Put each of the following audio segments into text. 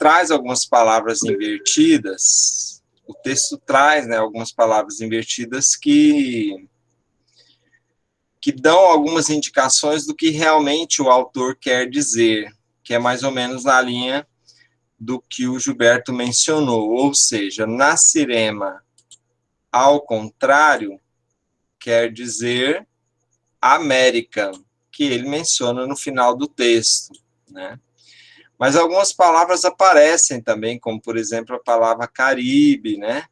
traz algumas palavras invertidas, o texto traz, né, algumas palavras invertidas que dão algumas indicações do que realmente o autor quer dizer, que é mais ou menos na linha do que o Gilberto mencionou, ou seja, Nascirema, ao contrário, quer dizer América, que ele menciona no final do texto, né? Mas algumas palavras aparecem também, como, por exemplo, a palavra Caribe, né?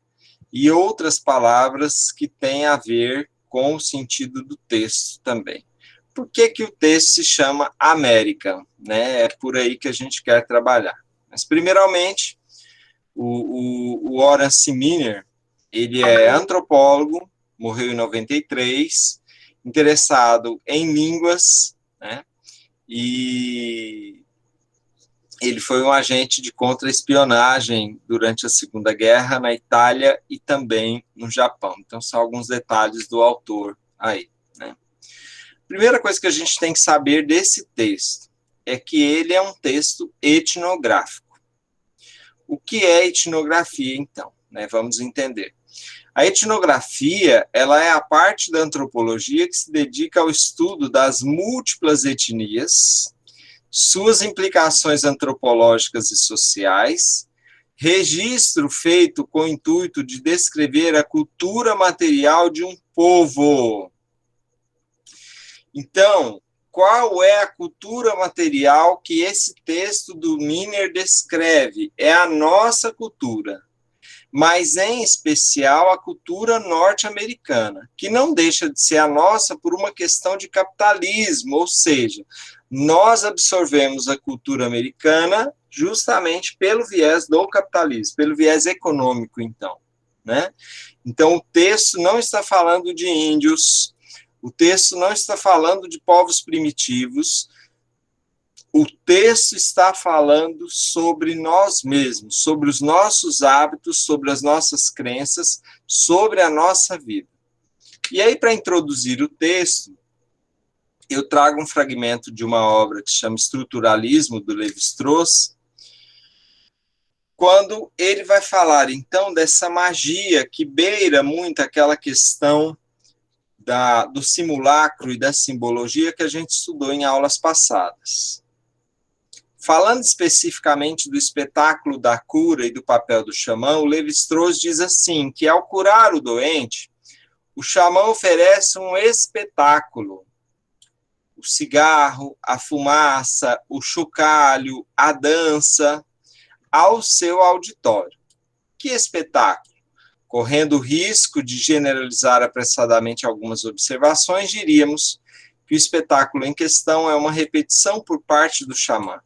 E outras palavras que têm a ver com o sentido do texto também. Por que que o texto se chama América? Né? É por aí que a gente quer trabalhar. Mas, primeiramente, o Horace Miner, ele é antropólogo, morreu em 93, interessado em línguas, né? E ele foi um agente de contra-espionagem durante a Segunda Guerra na Itália e também no Japão. Então, são alguns detalhes do autor aí, né? Primeira coisa que a gente tem que saber desse texto é que ele é um texto etnográfico. O que é etnografia, então? Né? Vamos entender. A etnografia, ela é a parte da antropologia que se dedica ao estudo das múltiplas etnias, suas implicações antropológicas e sociais, registro feito com o intuito de descrever a cultura material de um povo. Então, qual é a cultura material que esse texto do Miner descreve? É a nossa cultura, mas em especial a cultura norte-americana, que não deixa de ser a nossa por uma questão de capitalismo, ou seja, nós absorvemos a cultura americana justamente pelo viés do capitalismo, pelo viés econômico, então, né? Então, o texto não está falando de índios, o texto não está falando de povos primitivos, o texto está falando sobre nós mesmos, sobre os nossos hábitos, sobre as nossas crenças, sobre a nossa vida. E aí, para introduzir o texto, eu trago um fragmento de uma obra que se chama Estruturalismo, do Lévi-Strauss, quando ele vai falar, então, dessa magia que beira muito aquela questão do simulacro e da simbologia que a gente estudou em aulas passadas. Falando especificamente do espetáculo da cura e do papel do xamã, o Lévi-Strauss diz assim, que ao curar o doente, o xamã oferece um espetáculo. O cigarro, a fumaça, o chocalho, a dança, ao seu auditório. Que espetáculo! Correndo o risco de generalizar apressadamente algumas observações, diríamos que o espetáculo em questão é uma repetição por parte do xamã.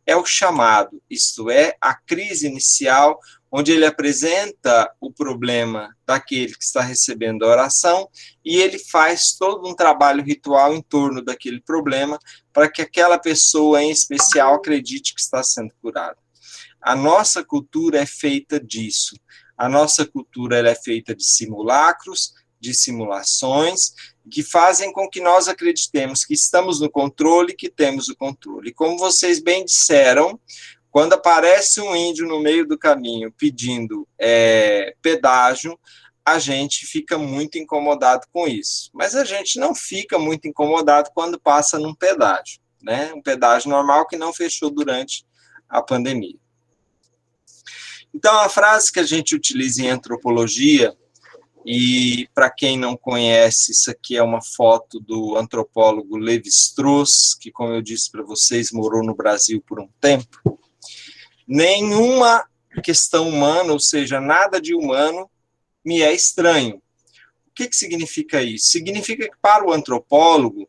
É o chamado, isto é, a crise inicial, onde ele apresenta o problema daquele que está recebendo a oração e ele faz todo um trabalho ritual em torno daquele problema para que aquela pessoa em especial acredite que está sendo curada. A nossa cultura é feita disso. A nossa cultura ela é feita de simulacros, de simulações, que fazem com que nós acreditemos que estamos no controle, que temos o controle. E como vocês bem disseram, quando aparece um índio no meio do caminho pedindo pedágio, a gente fica muito incomodado com isso. Mas a gente não fica muito incomodado quando passa num pedágio, né? Um pedágio normal que não fechou durante a pandemia. Então, a frase que a gente utiliza em antropologia, e para quem não conhece, isso aqui é uma foto do antropólogo Lévi-Strauss, que, como eu disse para vocês, morou no Brasil por um tempo. Nenhuma questão humana, ou seja, nada de humano, me é estranho. O que significa isso? Significa que, para o antropólogo,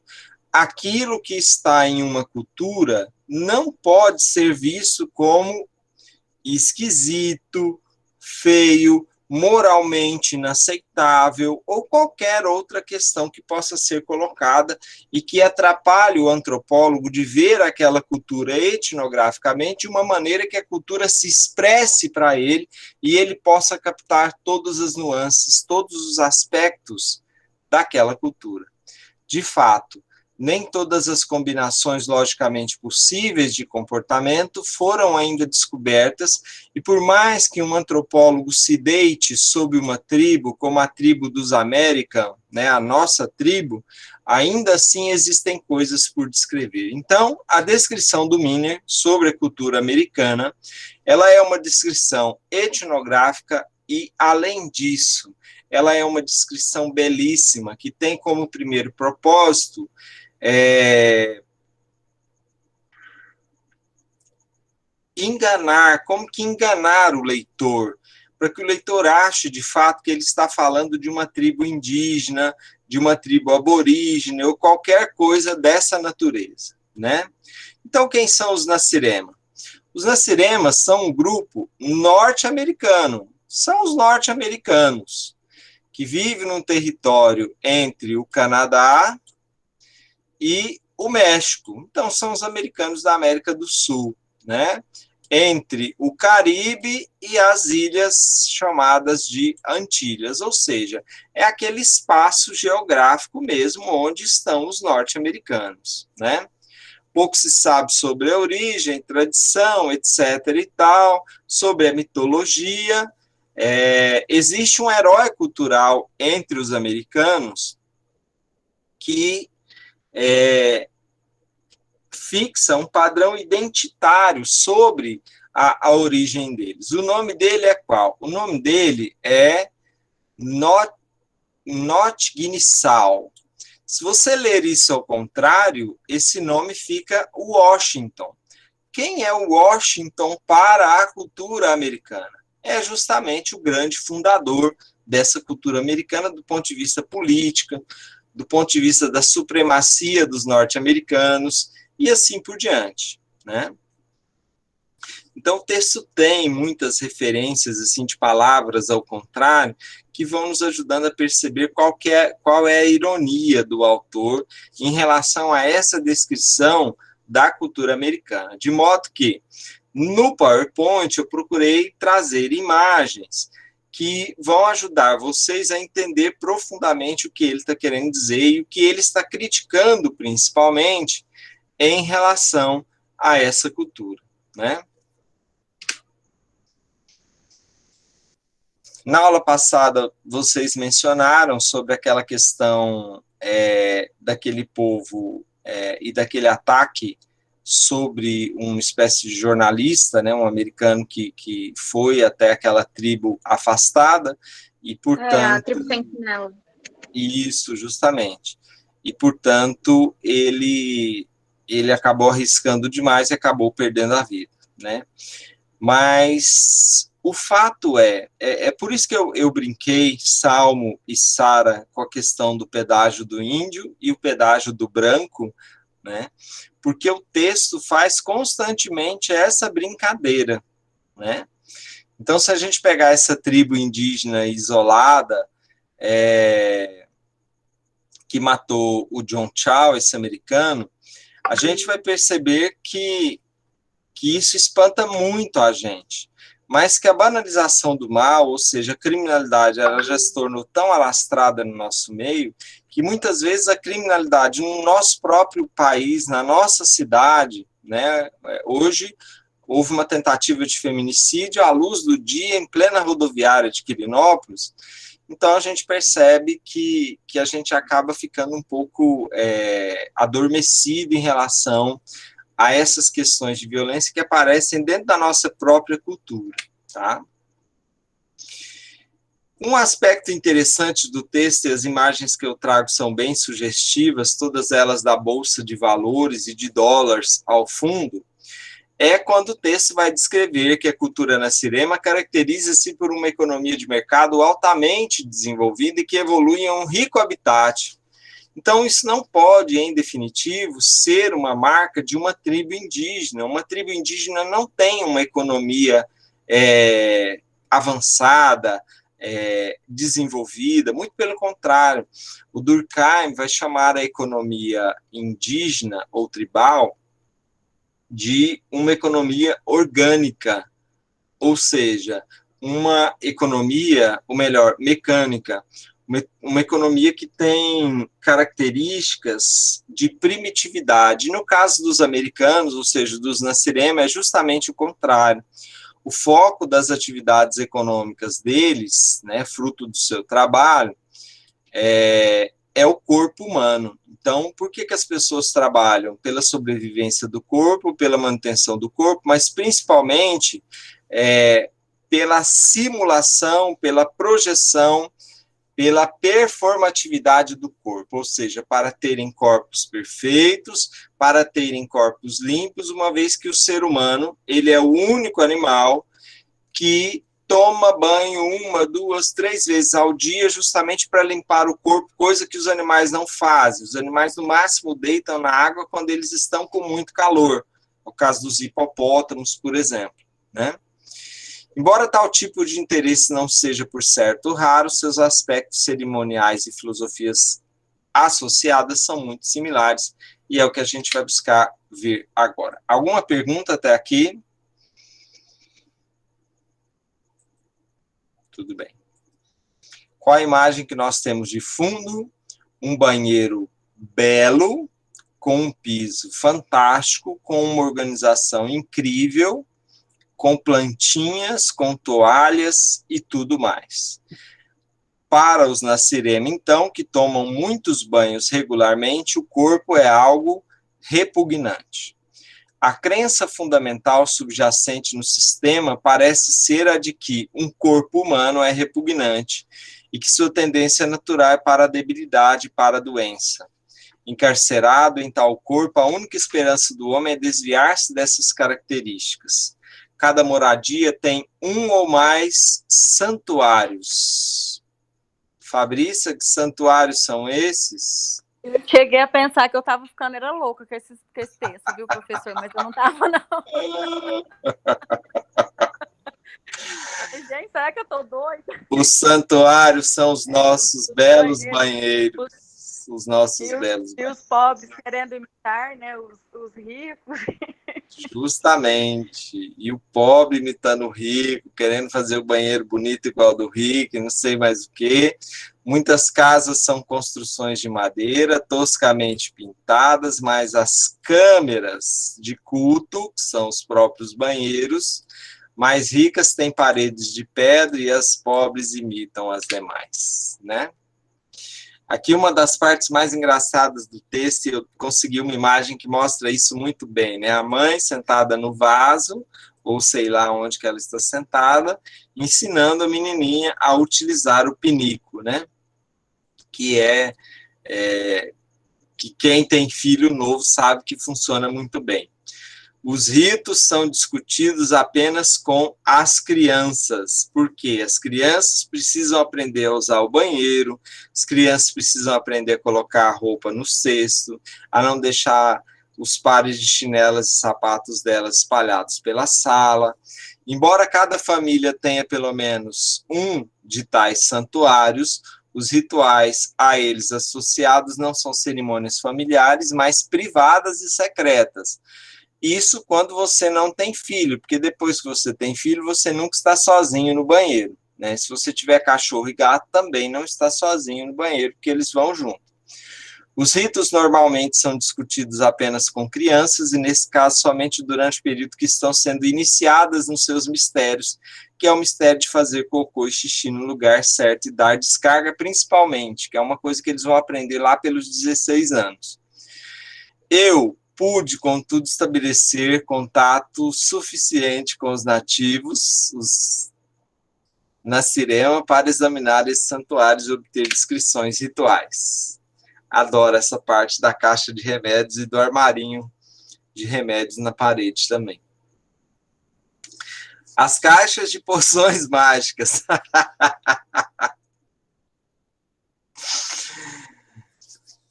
aquilo que está em uma cultura não pode ser visto como esquisito, feio, moralmente inaceitável ou qualquer outra questão que possa ser colocada e que atrapalhe o antropólogo de ver aquela cultura etnograficamente de uma maneira que a cultura se expresse para ele e ele possa captar todas as nuances, todos os aspectos daquela cultura. De fato, Nem todas as combinações logicamente possíveis de comportamento foram ainda descobertas, e por mais que um antropólogo se deite sobre uma tribo, como a tribo dos American, né, a nossa tribo, ainda assim existem coisas por descrever. Então, a descrição do Miner sobre a cultura americana, ela é uma descrição etnográfica e, além disso, ela é uma descrição belíssima, que tem como primeiro propósito enganar, como que enganar o leitor, para que o leitor ache de fato que ele está falando de uma tribo indígena, de uma tribo aborígene ou qualquer coisa dessa natureza, né? Então, quem são os Nasirema? Os Nasirema são um grupo norte-americano, são os norte-americanos que vivem num território entre o Canadá e o México. Então, são os americanos da América do Sul, né? Entre o Caribe e as ilhas chamadas de Antilhas, ou seja, é aquele espaço geográfico mesmo onde estão os norte-americanos, né? Pouco se sabe sobre a origem, tradição, etc. e tal, sobre a mitologia. Existe um herói cultural entre os americanos que fixa um padrão identitário sobre a origem deles. O nome dele é qual? O nome dele é Notgnissau. Se você ler isso ao contrário, esse nome fica Washington. Quem é o Washington para a cultura americana? É justamente o grande fundador dessa cultura americana do ponto de vista político, do ponto de vista da supremacia dos norte-americanos e assim por diante, né? Então, o texto tem muitas referências assim de palavras ao contrário que vão nos ajudando a perceber qual é a ironia do autor em relação a essa descrição da cultura americana. De modo que, no PowerPoint, eu procurei trazer imagens que vão ajudar vocês a entender profundamente o que ele está querendo dizer e o que ele está criticando, principalmente, em relação a essa cultura, né? Na aula passada, vocês mencionaram sobre aquela questão daquele povo e daquele ataque sobre uma espécie de jornalista, né, um americano que foi até aquela tribo afastada e, a portanto... tribo Sentinela. Isso, justamente. E, portanto, ele acabou arriscando demais e acabou perdendo a vida, né? Mas o fato é por isso que eu brinquei, Salmo e Sara, com a questão do pedágio do índio e o pedágio do branco, né? Porque o texto faz constantemente essa brincadeira, né? Então, se a gente pegar essa tribo indígena isolada, que matou o John Chow, esse americano, a gente vai perceber que isso espanta muito a gente, mas que a banalização do mal, ou seja, a criminalidade, ela já se tornou tão alastrada no nosso meio, que muitas vezes a criminalidade no nosso próprio país, na nossa cidade, né, hoje houve uma tentativa de feminicídio à luz do dia em plena rodoviária de Quirinópolis. Então a gente percebe que a gente acaba ficando um pouco adormecido em relação a essas questões de violência que aparecem dentro da nossa própria cultura, tá? Um aspecto interessante do texto, e as imagens que eu trago são bem sugestivas, todas elas da Bolsa de Valores e de dólares ao fundo, é quando o texto vai descrever que a cultura nascirema caracteriza-se por uma economia de mercado altamente desenvolvida e que evolui em um rico habitat. Então, isso não pode, em definitivo, ser uma marca de uma tribo indígena. Uma tribo indígena não tem uma economia avançada, desenvolvida, muito pelo contrário. O Durkheim vai chamar a economia indígena ou tribal de uma economia orgânica, ou seja, uma economia, ou melhor, mecânica, uma economia que tem características de primitividade. No caso dos americanos, ou seja, dos Nasirema, é justamente o contrário. O foco das atividades econômicas deles, né, fruto do seu trabalho, é o corpo humano. Então, por que as pessoas trabalham? Pela sobrevivência do corpo, pela manutenção do corpo, mas principalmente pela simulação, pela projeção, pela performatividade do corpo, ou seja, para terem corpos perfeitos, para terem corpos limpos, uma vez que o ser humano, ele é o único animal que toma banho 1, 2, 3 vezes ao dia, justamente para limpar o corpo, coisa que os animais não fazem. Os animais, no máximo, deitam na água quando eles estão com muito calor. No caso dos hipopótamos, por exemplo, né? Embora tal tipo de interesse não seja, por certo, raro, seus aspectos cerimoniais e filosofias associadas são muito similares, e é o que a gente vai buscar ver agora. Alguma pergunta até aqui? Tudo bem. Qual a imagem que nós temos de fundo? Um banheiro belo, com um piso fantástico, com uma organização incrível, com plantinhas, com toalhas e tudo mais. Para os Nasirema, então, que tomam muitos banhos regularmente, o corpo é algo repugnante. A crença fundamental subjacente no sistema parece ser a de que um corpo humano é repugnante e que sua tendência natural é para a debilidade e para a doença. Encarcerado em tal corpo, a única esperança do homem é desviar-se dessas características. Cada moradia tem um ou mais santuários. Fabrícia, que santuários são esses? Eu cheguei a pensar que eu estava ficando era louca com esse texto, viu, professor? Mas eu não estava, não. Gente, será que eu estou doida? Os santuários são os nossos belos banheiros. Os nossos belos banheiros. E os pobres querendo imitar, né, os ricos. Justamente. E o pobre imitando o rico, querendo fazer o banheiro bonito igual ao do rico, e não sei mais o quê. Muitas casas são construções de madeira, toscamente pintadas, mas as câmeras de culto, que são os próprios banheiros, mais ricas têm paredes de pedra e as pobres imitam as demais, né? Aqui uma das partes mais engraçadas do texto, eu consegui uma imagem que mostra isso muito bem, né? A mãe sentada no vaso, ou sei lá onde que ela está sentada, ensinando a menininha a utilizar o pinico, né? Que que quem tem filho novo sabe que funciona muito bem. Os ritos são discutidos apenas com as crianças, porque as crianças precisam aprender a usar o banheiro, as crianças precisam aprender a colocar a roupa no cesto, a não deixar os pares de chinelas e sapatos delas espalhados pela sala. Embora cada família tenha pelo menos um de tais santuários, os rituais a eles associados não são cerimônias familiares, mas privadas e secretas. Isso quando você não tem filho, porque depois que você tem filho, você nunca está sozinho no banheiro, né? Se você tiver cachorro e gato, também não está sozinho no banheiro, porque eles vão junto. Os ritos normalmente são discutidos apenas com crianças, e nesse caso somente durante o período que estão sendo iniciadas nos seus mistérios, que é o mistério de fazer cocô e xixi no lugar certo e dar descarga principalmente, que é uma coisa que eles vão aprender lá pelos 16 anos. Eu pude, contudo, estabelecer contato suficiente com os nativos, os Nasirema, para examinar esses santuários e obter descrições rituais. Adoro essa parte da caixa de remédios e do armarinho de remédios na parede também. As caixas de poções mágicas.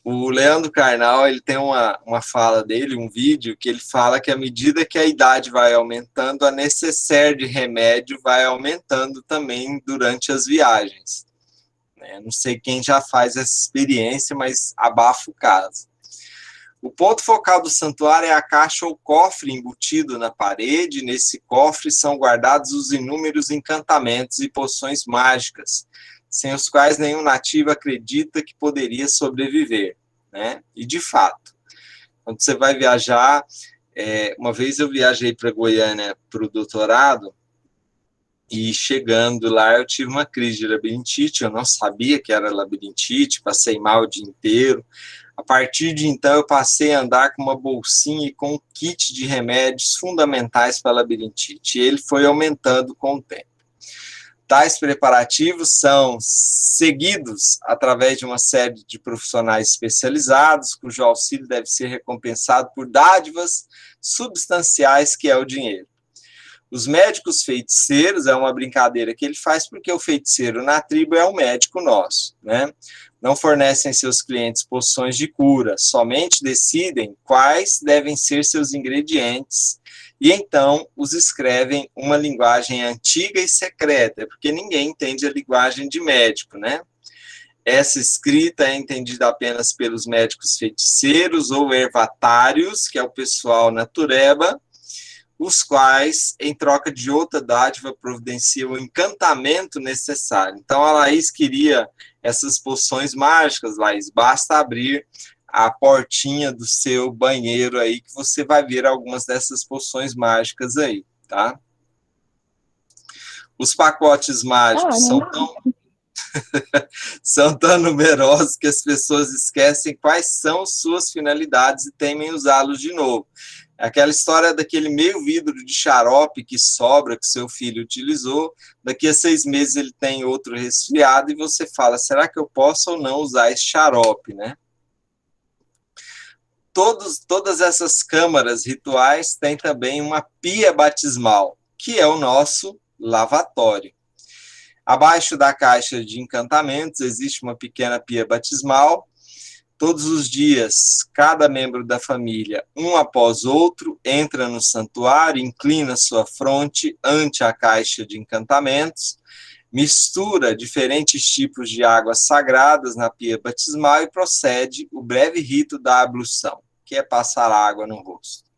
O Leandro Carnal, ele tem uma fala dele, um vídeo, que ele fala que à medida que a idade vai aumentando, a necessaire de remédio vai aumentando também durante as viagens. Não sei quem já faz essa experiência, mas abafa o caso. O ponto focal do santuário é a caixa ou cofre embutido na parede. Nesse cofre são guardados os inúmeros encantamentos e poções mágicas, sem os quais nenhum nativo acredita que poderia sobreviver, né? E, de fato, quando você vai viajar, uma vez eu viajei para Goiânia para o doutorado, e chegando lá eu tive uma crise de labirintite, eu não sabia que era labirintite, passei mal o dia inteiro. A partir de então eu passei a andar com uma bolsinha e com um kit de remédios fundamentais para a labirintite, e ele foi aumentando com o tempo. Tais preparativos são seguidos através de uma série de profissionais especializados, cujo auxílio deve ser recompensado por dádivas substanciais, que é o dinheiro. Os médicos feiticeiros é uma brincadeira que ele faz porque o feiticeiro na tribo é um médico nosso, né? Não fornecem seus clientes poções de cura, somente decidem quais devem ser seus ingredientes e então os escrevem uma linguagem antiga e secreta, porque ninguém entende a linguagem de médico, né? Essa escrita é entendida apenas pelos médicos feiticeiros ou ervatários, que é o pessoal natureba, os quais, em troca de outra dádiva, providenciam o encantamento necessário. Então, a Laís queria essas poções mágicas, Laís. Basta abrir a portinha do seu banheiro aí, que você vai ver algumas dessas poções mágicas aí, tá? Os pacotes mágicos são tão numerosos que as pessoas esquecem quais são suas finalidades e temem usá-los de novo. Aquela história daquele meio vidro de xarope que sobra, que seu filho utilizou, daqui a 6 meses ele tem outro resfriado e você fala, será que eu posso ou não usar esse xarope, né? Todas essas câmaras rituais têm também uma pia batismal, que é o nosso lavatório. Abaixo da caixa de encantamentos existe uma pequena pia batismal. Todos os dias, cada membro da família, um após outro, entra no santuário, inclina sua fronte ante a caixa de encantamentos, mistura diferentes tipos de águas sagradas na pia batismal e procede o breve rito da ablução, que é passar água no rosto.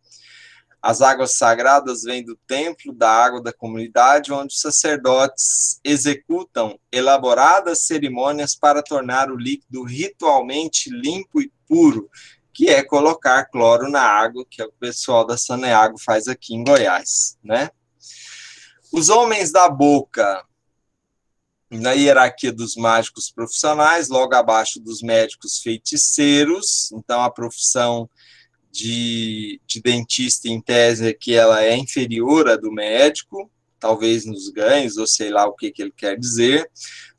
As águas sagradas vêm do templo da água da comunidade, onde os sacerdotes executam elaboradas cerimônias para tornar o líquido ritualmente limpo e puro, que é colocar cloro na água, que é o que o pessoal da Saneago faz aqui em Goiás, né? Os homens da boca, na hierarquia dos mágicos profissionais, logo abaixo dos médicos feiticeiros, então a profissão de dentista, em tese, que ela é inferior à do médico, talvez nos ganhos, ou sei lá o que ele quer dizer.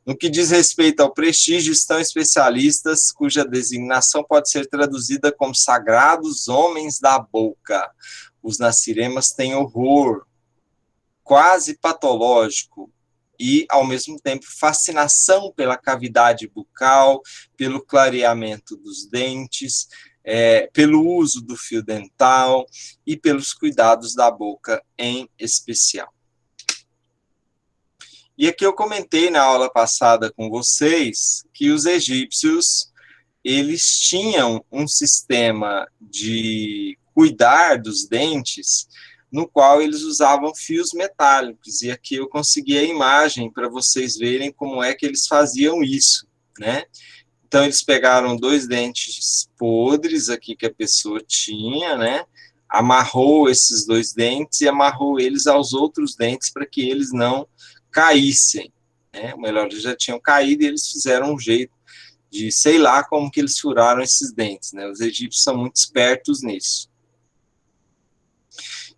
No que diz respeito ao prestígio, estão especialistas cuja designação pode ser traduzida como sagrados homens da boca. Os naciremas têm horror quase patológico e, ao mesmo tempo, fascinação pela cavidade bucal, pelo clareamento dos dentes, pelo uso do fio dental e pelos cuidados da boca em especial. E aqui eu comentei na aula passada com vocês que os egípcios, eles tinham um sistema de cuidar dos dentes no qual eles usavam fios metálicos, e aqui eu consegui a imagem para vocês verem como é que eles faziam isso, né? Então, eles pegaram 2 dentes podres aqui que a pessoa tinha, né? Amarrou esses 2 dentes e amarrou eles aos outros dentes para que eles não caíssem, né? Ou melhor, eles já tinham caído e eles fizeram um jeito de, sei lá como que eles furaram esses dentes, né? Os egípcios são muito espertos nisso.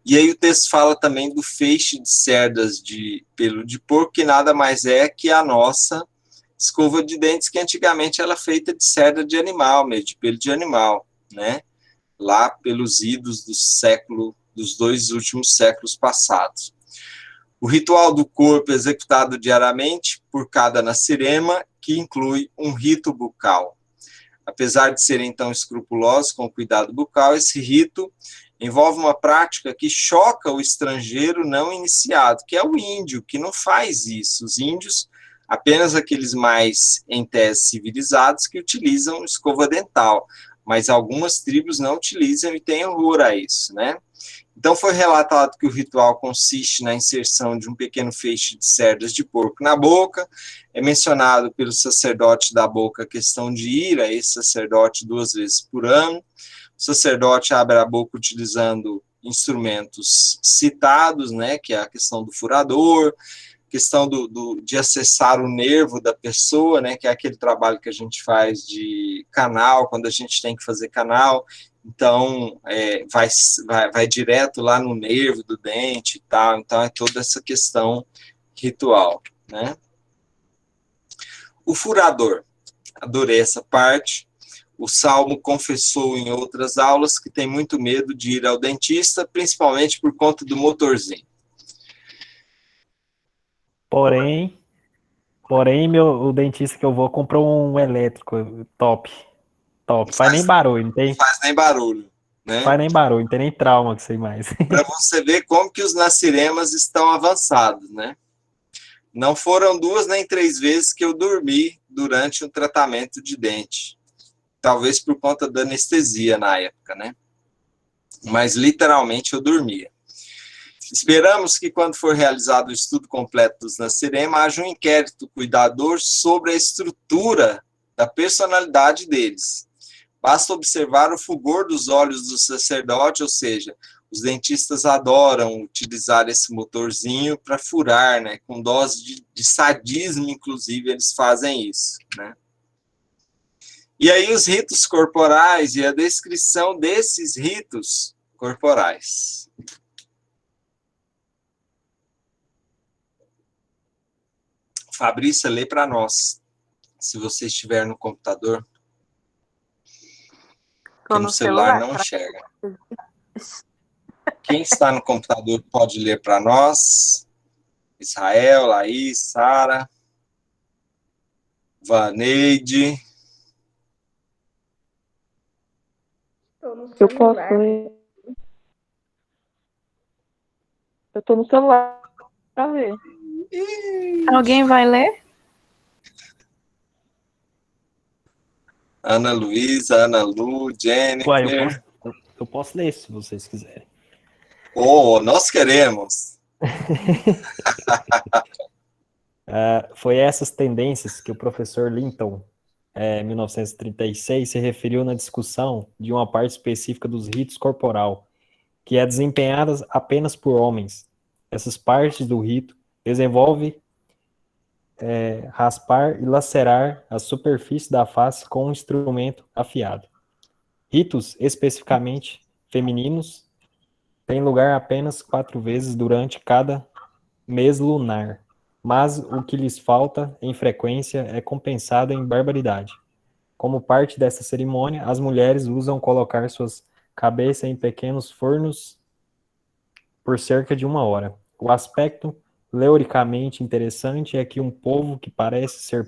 E aí o texto fala também do feixe de cerdas de pelo de porco, que nada mais é que a nossa escova de dentes, que antigamente era feita de cerda de animal, mesmo, de pelo de animal, né? Lá pelos idos dos 2 últimos séculos passados. O ritual do corpo executado diariamente por cada nascirema, que inclui um rito bucal. Apesar de serem tão escrupulosos com o cuidado bucal, esse rito envolve uma prática que choca o estrangeiro não iniciado, que é o índio, que não faz isso. Os índios, apenas aqueles mais, em tese, civilizados, que utilizam escova dental, mas algumas tribos não utilizam e têm horror a isso, né? Então, foi relatado que o ritual consiste na inserção de um pequeno feixe de cerdas de porco na boca. É mencionado pelo sacerdote da boca a questão de ir a esse sacerdote 2 vezes por ano. O sacerdote abre a boca utilizando instrumentos citados, né, que é a questão do furador, questão de acessar o nervo da pessoa, né, que é aquele trabalho que a gente faz de canal, quando a gente tem que fazer canal, então vai direto lá no nervo do dente e tal, então é toda essa questão ritual, né. O furador, adorei essa parte. O Salmo confessou em outras aulas que tem muito medo de ir ao dentista, principalmente por conta do motorzinho. Porém, o dentista que eu vou comprou um elétrico top. Faz nem barulho, não tem? Faz nem barulho, né? Faz nem barulho, não tem nem trauma com isso aí mais. Para você ver como que os naciremas estão avançados, né? Não foram 2 nem 3 vezes que eu dormi durante um tratamento de dente. Talvez por conta da anestesia na época, né? Mas literalmente eu dormia. Esperamos que, quando for realizado o estudo completo dos Nascirema, haja um inquérito cuidador sobre a estrutura da personalidade deles. Basta observar o fulgor dos olhos do sacerdote, ou seja, os dentistas adoram utilizar esse motorzinho para furar, né? Com dose de sadismo, inclusive, eles fazem isso, né? E aí os ritos corporais e a descrição desses ritos corporais. Fabrícia, lê para nós, se você estiver no computador, porque no celular não enxerga. Quem está no computador pode ler para nós. Israel, Laís, Sara, Vaneide. Eu posso ler. Eu tô no celular para ler. Alguém vai ler? Ana Luísa, Ana Lu, Jennifer. Ué, eu posso ler se vocês quiserem. Oh, nós queremos. Foi essas tendências que o professor Linton, em 1936, se referiu na discussão de uma parte específica dos ritos corporal, que é desempenhada apenas por homens. Essas partes do rito desenvolvem raspar e lacerar a superfície da face com um instrumento afiado. Ritos especificamente femininos têm lugar apenas 4 vezes durante cada mês lunar, mas o que lhes falta em frequência é compensado em barbaridade. Como parte dessa cerimônia, as mulheres usam colocar suas cabeças em pequenos fornos por cerca de 1 hora. O aspecto leoricamente interessante é que um povo que parece ser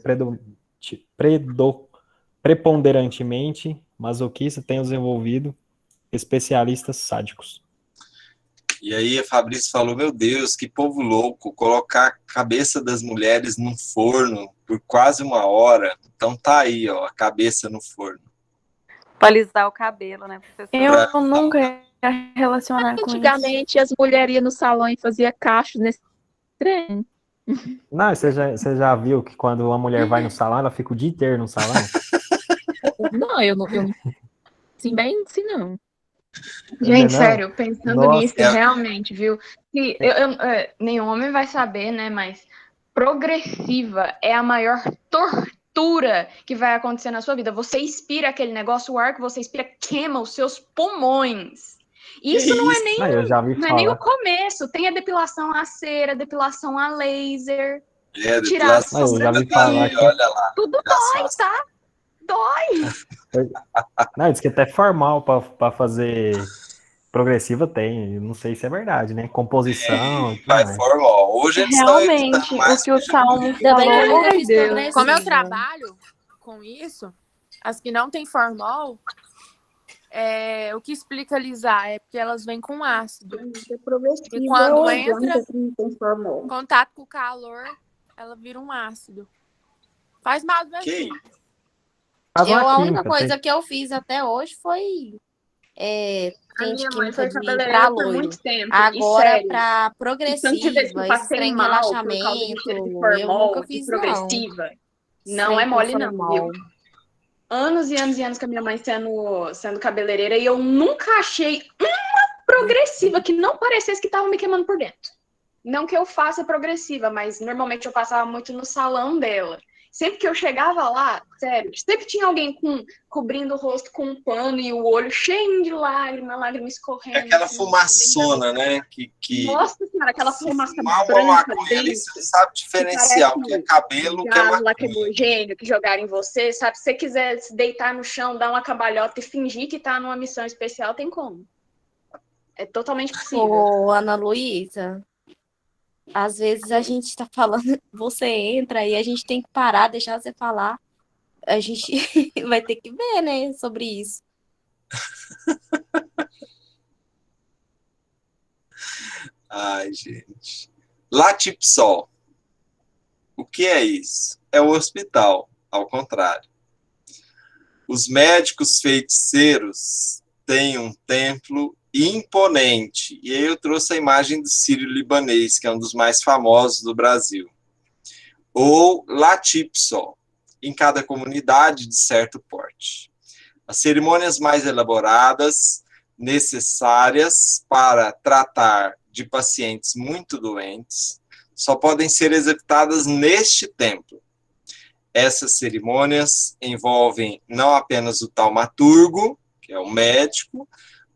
preponderantemente masoquista tem desenvolvido especialistas sádicos. E aí a Fabrício falou, meu Deus, que povo louco, colocar a cabeça das mulheres num forno por quase 1 hora. Então tá aí, ó, a cabeça no forno. Para alisar o cabelo, né, professor? Eu nunca ia relacionar com isso. Antigamente as mulheres iam no salão e faziam cachos nesse trem. Não, você já viu que quando uma mulher vai no salão, ela fica o dia inteiro no salão? Não, eu não assim, bem assim, não. Gente, Não? sério, pensando Nossa. nisso, realmente, viu? Se, nenhum homem vai saber, né? Mas progressiva é a maior tortura que vai acontecer na sua vida. Você expira aquele negócio, o ar que você expira queima os seus pulmões. Isso não é nem, eu já vi não é falar. nem o começo. Tem a depilação a cera, depilação a laser, É, tirar a depilação eu já vi ali, falar que- olha lá. tudo dói, tá? Dói. Não, diz que até formal para fazer progressiva tem. Eu não sei se é verdade, né? Composição. e tudo Vai mais. formal. Hoje eles estão Realmente, evitando mais o que o Salmo Ainda bem que eu falou, nunca ai fiz Deus. progressiva. Como eu trabalho com isso, as que não têm formol, o que explica alisar é porque elas vêm com ácido. E quando entra em contato com o calor, ela vira um ácido. Faz mal do mesmo Que jeito. Faz uma A única química, coisa tem- que eu fiz até hoje foi A gente minha que mãe muda foi de pra cabeleireira por loiro. muito tempo. E Agora, sério, pra o tanto de vezes que eu progressiva, esses passei trem mal por causa de cheiro de relaxamento, eu nunca formol, de fiz, não. progressiva, Esse não é trem com mole não, viu? formol. Anos e anos e anos com a minha mãe sendo cabeleireira e eu nunca achei uma progressiva que não parecesse que tava me queimando por dentro. Não que eu faça progressiva, mas normalmente eu passava muito no salão dela. Sempre que eu chegava lá, sério, sempre tinha alguém cobrindo o rosto com um pano e o olho cheio de lágrima escorrendo. É aquela assim, fumaçona, né? Nossa senhora, aquela fumaça fumar uma branca maconha ali, dentro, você sabe que diferenciar o que é parece cabelo, o que é gás maconha. lacrimogênio que jogaram em você, sabe? Se você quiser se deitar no chão, dar uma cambalhota e fingir que tá numa missão especial, tem como. É totalmente possível. Ô, Ana Luísa, às vezes a gente tá falando, você entra e a gente tem que parar, deixar você falar. A gente vai ter que ver, né, sobre isso. Ai, gente. Latipsol. O que é isso? É o hospital, ao contrário. Os médicos feiticeiros têm um templo imponente. E aí eu trouxe a imagem do sírio-libanês, que é um dos mais famosos do Brasil. Ou Latipsol, em cada comunidade de certo porte. As cerimônias mais elaboradas, necessárias para tratar de pacientes muito doentes, só podem ser executadas neste templo. Essas cerimônias envolvem não apenas o taumaturgo, que é o médico,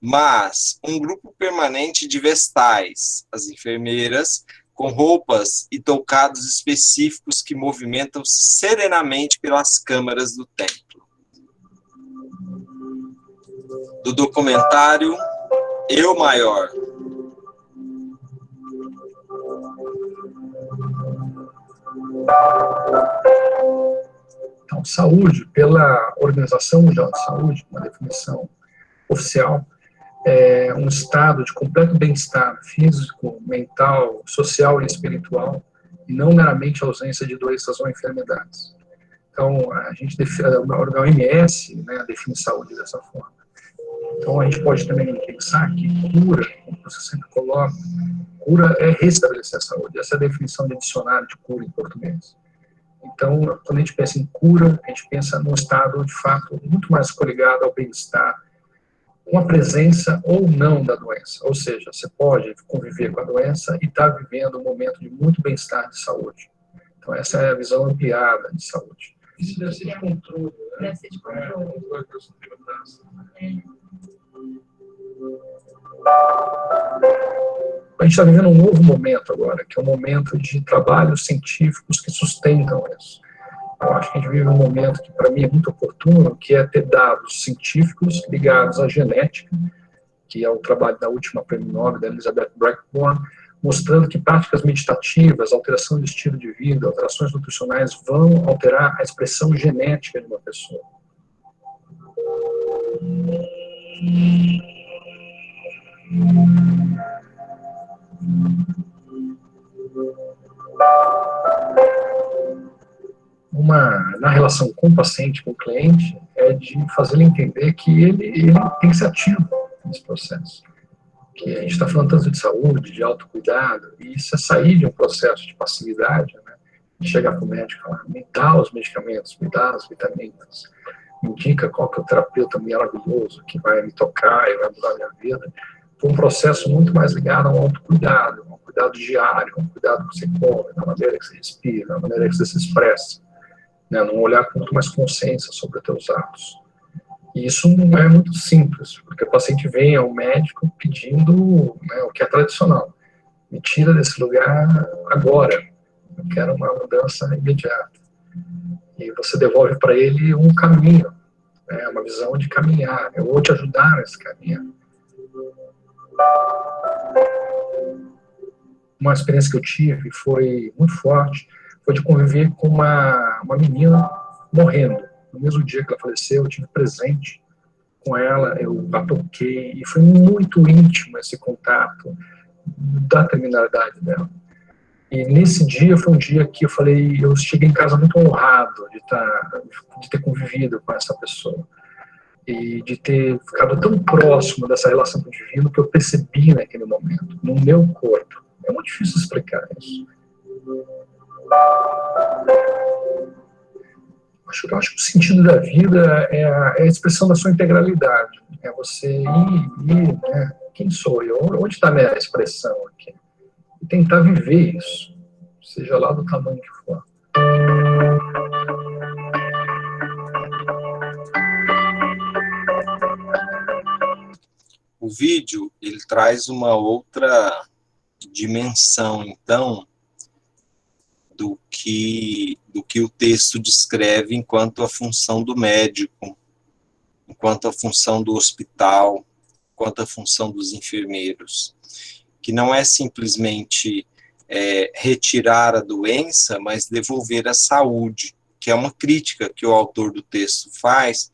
mas um grupo permanente de vestais, as enfermeiras, com roupas e toucados específicos que movimentam-se serenamente pelas câmaras do templo. Do documentário Eu Maior. Então, saúde, pela Organização Mundial de Saúde, uma definição oficial, é um estado de completo bem-estar físico, mental, social e espiritual, e não meramente a ausência de doenças ou enfermidades. Então, a OMS, né, define saúde dessa forma. Então, a gente pode também pensar que cura, como você sempre coloca, cura é restabelecer a saúde. Essa é a definição de dicionário de cura em português. Então, quando a gente pensa em cura, a gente pensa num estado, de fato, muito mais coligado ao bem-estar, com a presença ou não da doença. Ou seja, você pode conviver com a doença e estar vivendo um momento de muito bem-estar de saúde. Então, essa é a visão ampliada de saúde. Isso deve ser de controle, né? Deve ser de controle. A gente está vivendo um novo momento agora, que é um momento de trabalhos científicos que sustentam isso. Eu acho que a gente vive um momento que, para mim, é muito oportuno, que é ter dados científicos ligados à genética, que é o trabalho da última prêmio Nobel, da Elizabeth Blackburn, mostrando que práticas meditativas, alteração de estilo de vida, alterações nutricionais vão alterar a expressão genética de uma pessoa. Na relação com o paciente, com o cliente, é de fazer ele entender que ele tem que ser ativo nesse processo. Que a gente está falando tanto de saúde, de autocuidado, e isso é sair de um processo de passividade, né? De chegar para o médico e falar, me dá os medicamentos, me dá as vitaminas, me indica qual que é o terapeuta maravilhoso que vai me tocar e vai mudar a minha vida. Foi um processo muito mais ligado ao autocuidado, ao cuidado diário, ao cuidado que você come, da maneira que você respira, da maneira que você se expressa, né? Num olhar com muito mais consciência sobre os teus atos. E isso não é muito simples, porque o paciente vem ao médico pedindo, né, o que é tradicional. Me tira desse lugar agora, eu quero uma mudança imediata. E você devolve para ele um caminho, né, uma visão de caminhar. Eu vou te ajudar nesse caminho. Uma experiência que eu tive foi muito forte, foi de conviver com uma menina morrendo. No mesmo dia que ela faleceu, eu tive presente com ela, eu a toquei, e foi muito íntimo esse contato da terminalidade dela. E nesse dia, foi um dia que eu falei, eu cheguei em casa muito honrado de ter convivido com essa pessoa. e de ter ficado tão próximo dessa relação com o divino que eu percebi naquele momento, no meu corpo. É muito difícil explicar isso. Eu acho que o sentido da vida é a expressão da sua integralidade. É você ir, né? Quem sou eu? Onde está a minha expressão aqui? E tentar viver isso, seja lá do tamanho que for. O vídeo, ele traz uma outra dimensão, então, do que o texto descreve enquanto a função do médico, enquanto a função do hospital, enquanto a função dos enfermeiros, que não é simplesmente retirar a doença, mas devolver a saúde, que é uma crítica que o autor do texto faz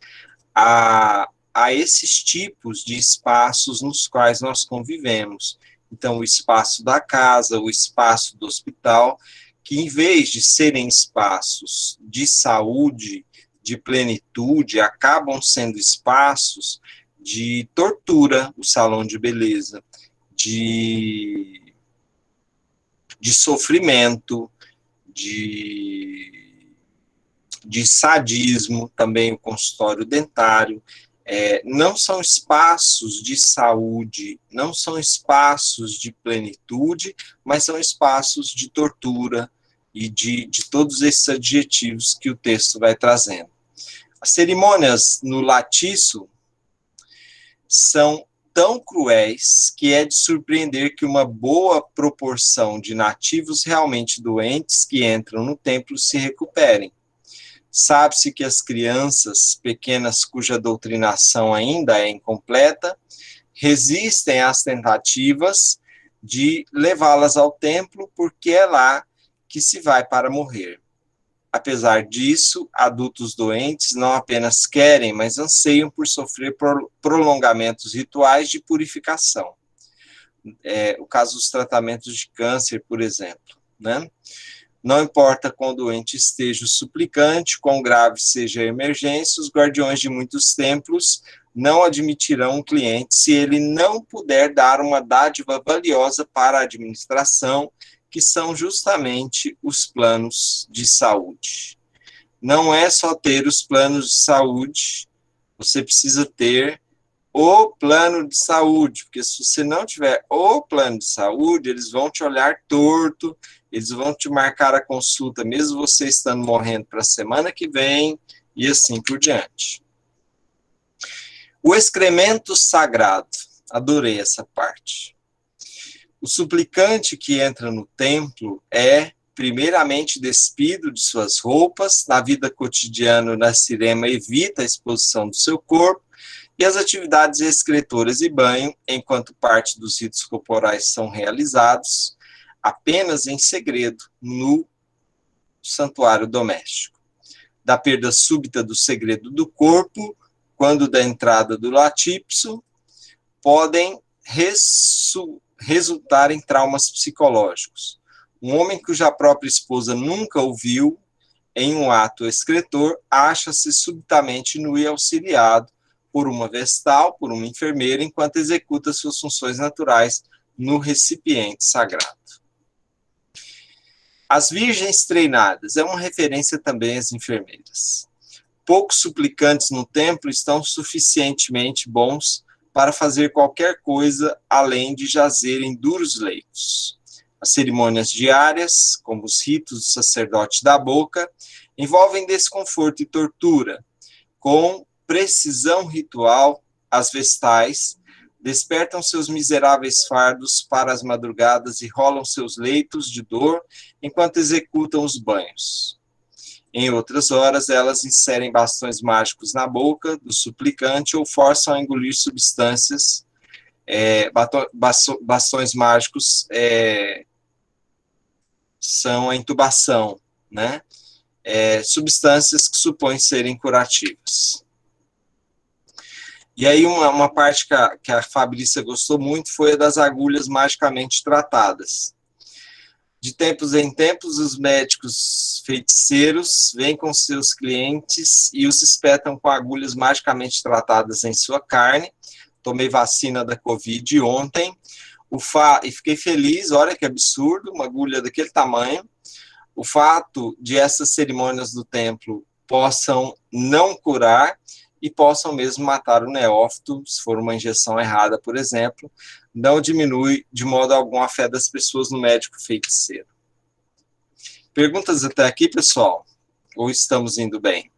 a esses tipos de espaços nos quais nós convivemos. Então, o espaço da casa, o espaço do hospital, que em vez de serem espaços de saúde, de plenitude, acabam sendo espaços de tortura, o salão de beleza, de sofrimento, de sadismo, também o consultório dentário. Não são espaços de saúde, não são espaços de plenitude, mas são espaços de tortura e de todos esses adjetivos que o texto vai trazendo. As cerimônias no latiço são tão cruéis que é de surpreender que uma boa proporção de nativos realmente doentes que entram no templo se recuperem. Sabe-se que as crianças pequenas cuja doutrinação ainda é incompleta resistem às tentativas de levá-las ao templo, porque é lá que se vai para morrer. Apesar disso, adultos doentes não apenas querem, mas anseiam por sofrer prolongamentos rituais de purificação. O caso dos tratamentos de câncer, por exemplo, né? Não importa quão doente esteja o suplicante, quão grave seja a emergência, os guardiões de muitos templos não admitirão um cliente se ele não puder dar uma dádiva valiosa para a administração, que são justamente os planos de saúde. Não é só ter os planos de saúde, você precisa ter o plano de saúde, porque se você não tiver o plano de saúde, eles vão te olhar torto, eles vão te marcar a consulta, mesmo você estando morrendo para a semana que vem, e assim por diante. O excremento sagrado, adorei essa parte. O suplicante que entra no templo é, primeiramente, despido de suas roupas, na vida cotidiana, na sirema, evita a exposição do seu corpo, e as atividades excretoras e banho, enquanto parte dos ritos corporais são realizados, apenas em segredo, no santuário doméstico. Da perda súbita do segredo do corpo, quando da entrada do latípso, podem resultar em traumas psicológicos. Um homem cuja própria esposa nunca o viu em um ato excretor, acha-se subitamente nu e auxiliado por uma vestal, por uma enfermeira, enquanto executa suas funções naturais no recipiente sagrado. As virgens treinadas é uma referência também às enfermeiras. Poucos suplicantes no templo estão suficientemente bons para fazer qualquer coisa além de jazer em duros leitos. As cerimônias diárias, como os ritos do sacerdote da boca, envolvem desconforto e tortura. Com precisão ritual, as vestais despertam seus miseráveis fardos para as madrugadas e rolam seus leitos de dor enquanto executam os banhos. Em outras horas, elas inserem bastões mágicos na boca do suplicante ou forçam a engolir substâncias. Bastões mágicos são a intubação, né? Substâncias que supõem serem curativas. E aí uma parte que a Fabrícia gostou muito foi a das agulhas magicamente tratadas. De tempos em tempos, os médicos Feiticeiros vêm com seus clientes e os espetam com agulhas magicamente tratadas em sua carne. Tomei vacina da Covid ontem e fiquei feliz, olha que absurdo, uma agulha daquele tamanho. O fato de essas cerimônias do templo possam não curar e possam mesmo matar o neófito, se for uma injeção errada, por exemplo, não diminui de modo algum a fé das pessoas no médico feiticeiro. Perguntas até aqui, pessoal? Ou estamos indo bem?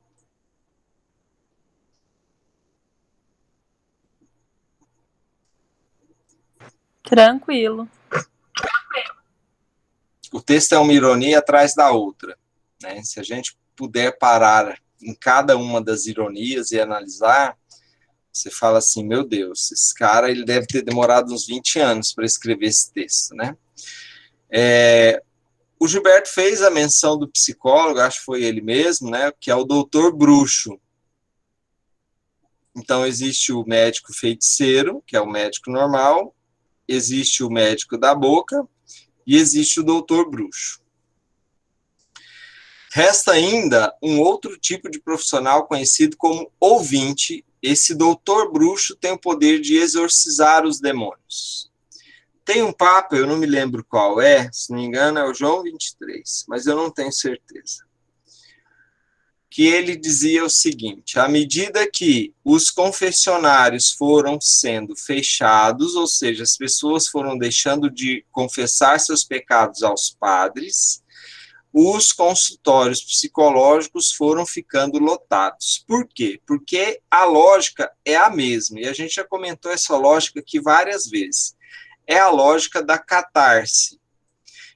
Tranquilo. O texto é uma ironia atrás da outra, né? Se a gente puder parar em cada uma das ironias e analisar, você fala assim, meu Deus, esse cara ele deve ter demorado uns 20 anos para escrever esse texto, né? O Gilberto fez a menção do psicólogo, acho que foi ele mesmo, né? Que é o doutor bruxo. Então, existe o médico feiticeiro, que é o médico normal, existe o médico da boca e existe o doutor bruxo. Resta ainda um outro tipo de profissional conhecido como ouvinte. Esse doutor bruxo tem o poder de exorcizar os demônios. Tem um papa, eu não me lembro qual é, se não me engano é o João 23, mas eu não tenho certeza. Que ele dizia o seguinte, à medida que os confessionários foram sendo fechados, ou seja, as pessoas foram deixando de confessar seus pecados aos padres, os consultórios psicológicos foram ficando lotados. Por quê? Porque a lógica é a mesma, e a gente já comentou essa lógica aqui várias vezes. É a lógica da catarse.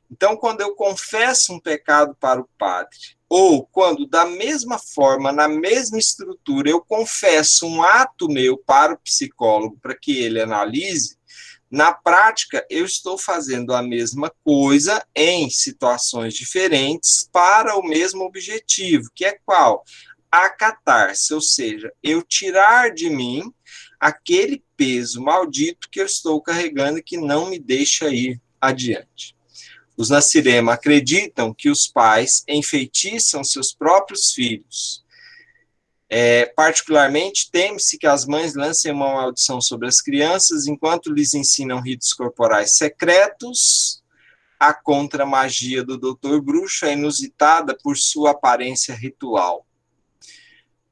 Então, quando eu confesso um pecado para o padre, ou quando, da mesma forma, na mesma estrutura, eu confesso um ato meu para o psicólogo, para que ele analise, na prática, eu estou fazendo a mesma coisa em situações diferentes para o mesmo objetivo, que é qual? A catarse, ou seja, eu tirar de mim aquele peso maldito que eu estou carregando e que não me deixa ir adiante. Os Nasirema acreditam que os pais enfeitiçam seus próprios filhos. Particularmente, teme-se que as mães lancem uma maldição sobre as crianças enquanto lhes ensinam ritos corporais secretos. A contra-magia do Dr. Bruxo é inusitada por sua aparência ritual.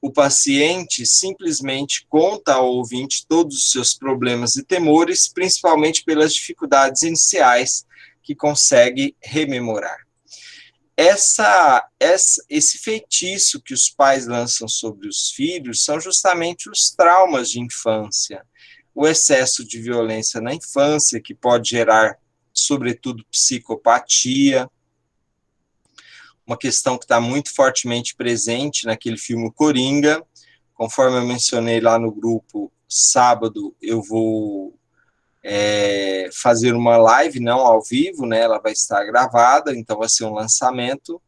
O paciente simplesmente conta ao ouvinte todos os seus problemas e temores, principalmente pelas dificuldades iniciais que consegue rememorar. Esse feitiço que os pais lançam sobre os filhos são justamente os traumas de infância, o excesso de violência na infância, que pode gerar, sobretudo, psicopatia, uma questão que está muito fortemente presente naquele filme Coringa. Conforme eu mencionei lá no grupo, sábado eu vou fazer uma live, não ao vivo, né? Ela vai estar gravada, então vai ser um lançamento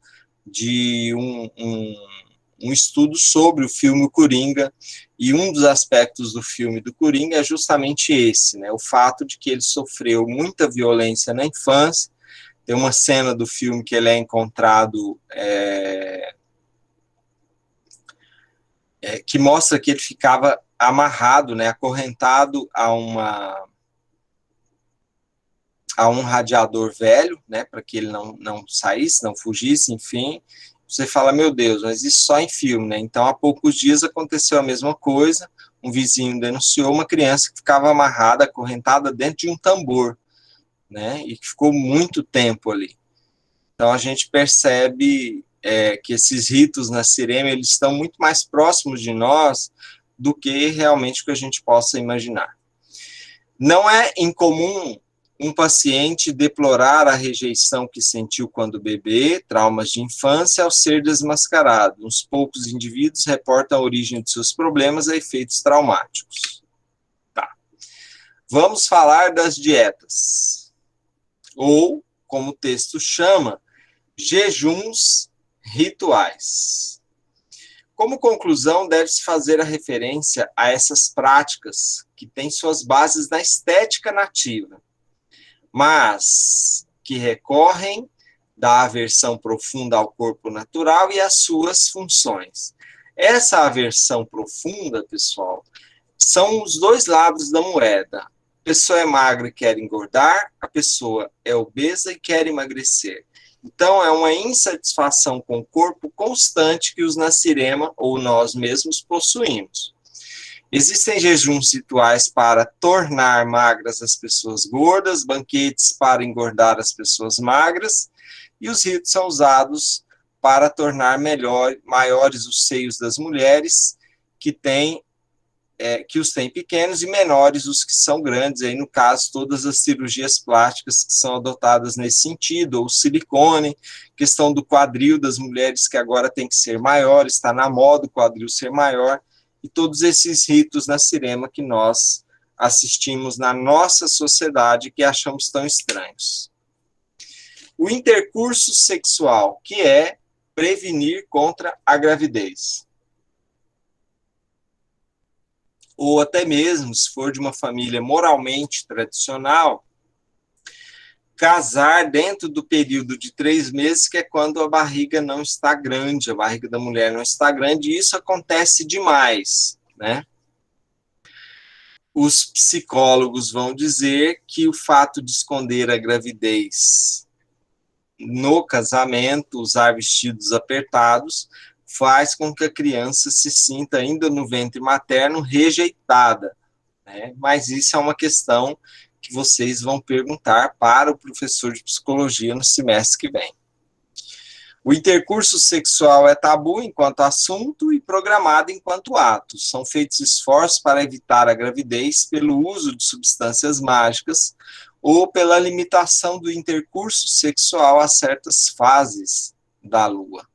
de um estudo sobre o filme Coringa, e um dos aspectos do filme do Coringa é justamente esse, né? O fato de que ele sofreu muita violência na infância. Tem uma cena do filme que ele é encontrado que mostra que ele ficava amarrado, né, acorrentado a um radiador velho, né, para que ele não saísse, não fugisse, enfim. Você fala, meu Deus, mas isso só em filme, né? Então, há poucos dias aconteceu a mesma coisa. Um vizinho denunciou uma criança que ficava amarrada, acorrentada dentro de um tambor, né, e que ficou muito tempo ali. Então, a gente percebe que esses ritos na Nasirema, eles estão muito mais próximos de nós do que realmente o que a gente possa imaginar. Não é incomum um paciente deplorar a rejeição que sentiu quando bebê, traumas de infância, ao ser desmascarado. Uns poucos indivíduos reportam a origem de seus problemas a efeitos traumáticos. Tá. Vamos falar das dietas. Ou, como o texto chama, jejuns rituais. Como conclusão, deve-se fazer a referência a essas práticas que têm suas bases na estética nativa, mas que recorrem da aversão profunda ao corpo natural e as suas funções. Essa aversão profunda, pessoal, são os dois lados da moeda. A pessoa é magra e quer engordar, a pessoa é obesa e quer emagrecer. Então, é uma insatisfação com o corpo constante que os Nasirema, ou nós mesmos, possuímos. Existem jejuns rituais para tornar magras as pessoas gordas, banquetes para engordar as pessoas magras, e os ritos são usados para tornar maiores os seios das mulheres que os têm pequenos e menores os que são grandes. Aí, no caso, todas as cirurgias plásticas que são adotadas nesse sentido, ou silicone, questão do quadril das mulheres que agora tem que ser maior, está na moda o quadril ser maior, e todos esses ritos Nasirema que nós assistimos na nossa sociedade que achamos tão estranhos. O intercurso sexual, que é prevenir contra a gravidez. Ou até mesmo, se for de uma família moralmente tradicional, casar dentro do período de 3 meses, que é quando a barriga não está grande, a barriga da mulher não está grande, e isso acontece demais, né? Os psicólogos vão dizer que o fato de esconder a gravidez no casamento, usar vestidos apertados, faz com que a criança se sinta ainda no ventre materno rejeitada, né? Mas isso é uma questão que vocês vão perguntar para o professor de psicologia no semestre que vem. O intercurso sexual é tabu enquanto assunto e programado enquanto ato. São feitos esforços para evitar a gravidez pelo uso de substâncias mágicas ou pela limitação do intercurso sexual a certas fases da lua.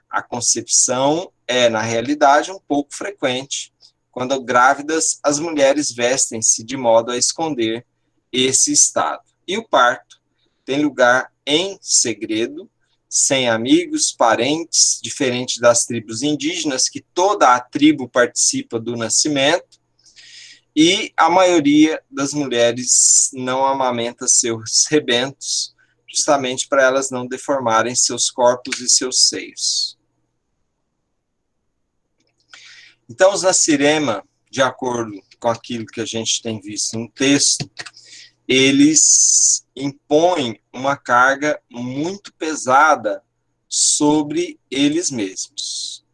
A concepção é, na realidade, um pouco frequente. Quando grávidas, as mulheres vestem-se de modo a esconder esse estado. E o parto tem lugar em segredo, sem amigos, parentes, diferente das tribos indígenas, que toda a tribo participa do nascimento, e a maioria das mulheres não amamenta seus rebentos, justamente para elas não deformarem seus corpos e seus seios. Então, os Nasirema, de acordo com aquilo que a gente tem visto no texto, eles impõem uma carga muito pesada sobre eles mesmos.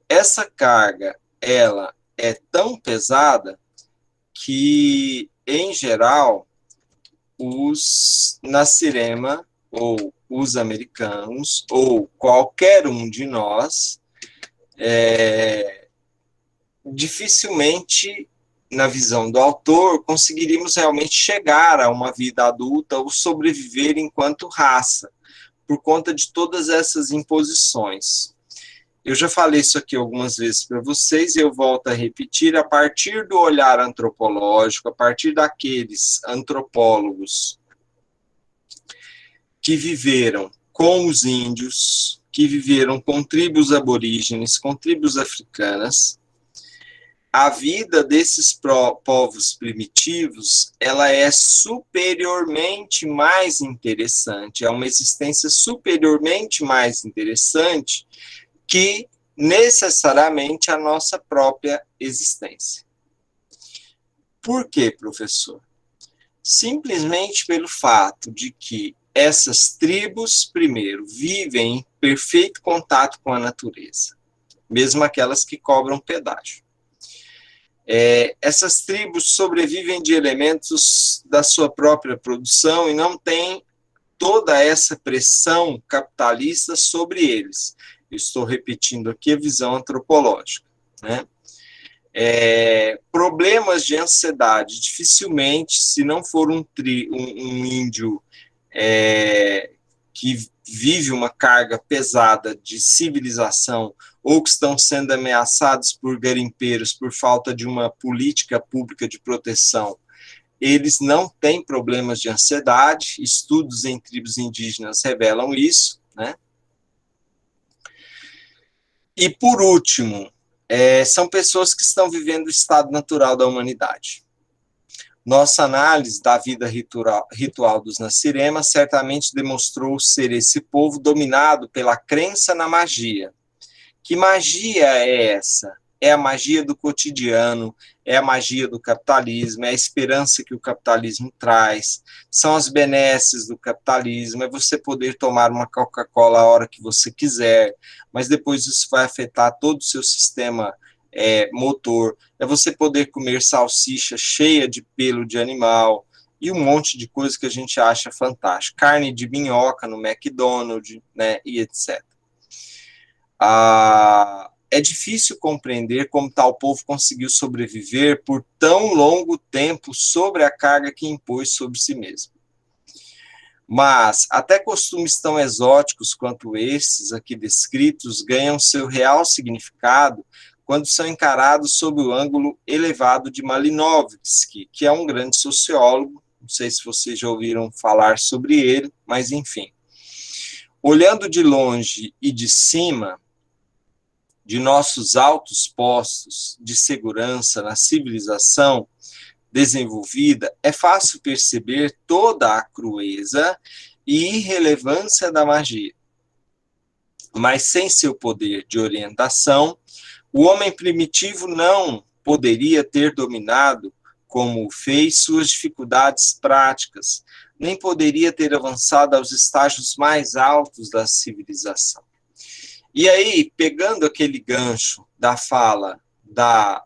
Essa carga, ela é tão pesada que, em geral, os Nasirema, ou os americanos, ou qualquer um de nós, dificilmente, na visão do autor, conseguiríamos realmente chegar a uma vida adulta ou sobreviver enquanto raça, por conta de todas essas imposições. Eu já falei isso aqui algumas vezes para vocês e eu volto a repetir, a partir do olhar antropológico, a partir daqueles antropólogos que viveram com os índios, que viveram com tribos aborígenes, com tribos africanas, a vida desses povos primitivos, ela é superiormente mais interessante, é uma existência superiormente mais interessante que necessariamente a nossa própria existência. Por quê, professor? Simplesmente pelo fato de que essas tribos, primeiro, vivem em perfeito contato com a natureza, mesmo aquelas que cobram pedágio. Essas tribos sobrevivem de elementos da sua própria produção e não têm toda essa pressão capitalista sobre eles. Eu estou repetindo aqui a visão antropológica, né? Problemas de ansiedade, dificilmente, se não for um índio que vive uma carga pesada de civilização ou que estão sendo ameaçados por garimpeiros por falta de uma política pública de proteção, eles não têm problemas de ansiedade, estudos em tribos indígenas revelam isso, né? E, por último, são pessoas que estão vivendo o estado natural da humanidade. Nossa análise da vida ritual dos Naciremas certamente demonstrou ser esse povo dominado pela crença na magia. Que magia é essa? É a magia do cotidiano, é a magia do capitalismo, é a esperança que o capitalismo traz, são as benesses do capitalismo, é você poder tomar uma Coca-Cola a hora que você quiser, mas depois isso vai afetar todo o seu sistema motor, é você poder comer salsicha cheia de pelo de animal e um monte de coisa que a gente acha fantástico, carne de minhoca no McDonald's, né, e etc. É difícil compreender como tal povo conseguiu sobreviver por tão longo tempo sobre a carga que impôs sobre si mesmo. Mas até costumes tão exóticos quanto esses aqui descritos ganham seu real significado quando são encarados sob o ângulo elevado de Malinowski, que é um grande sociólogo, não sei se vocês já ouviram falar sobre ele, mas enfim. Olhando de longe e de cima, de nossos altos postos de segurança na civilização desenvolvida, é fácil perceber toda a crueza e irrelevância da magia. Mas sem seu poder de orientação, o homem primitivo não poderia ter dominado, como fez, suas dificuldades práticas, nem poderia ter avançado aos estágios mais altos da civilização. E aí, pegando aquele gancho da fala da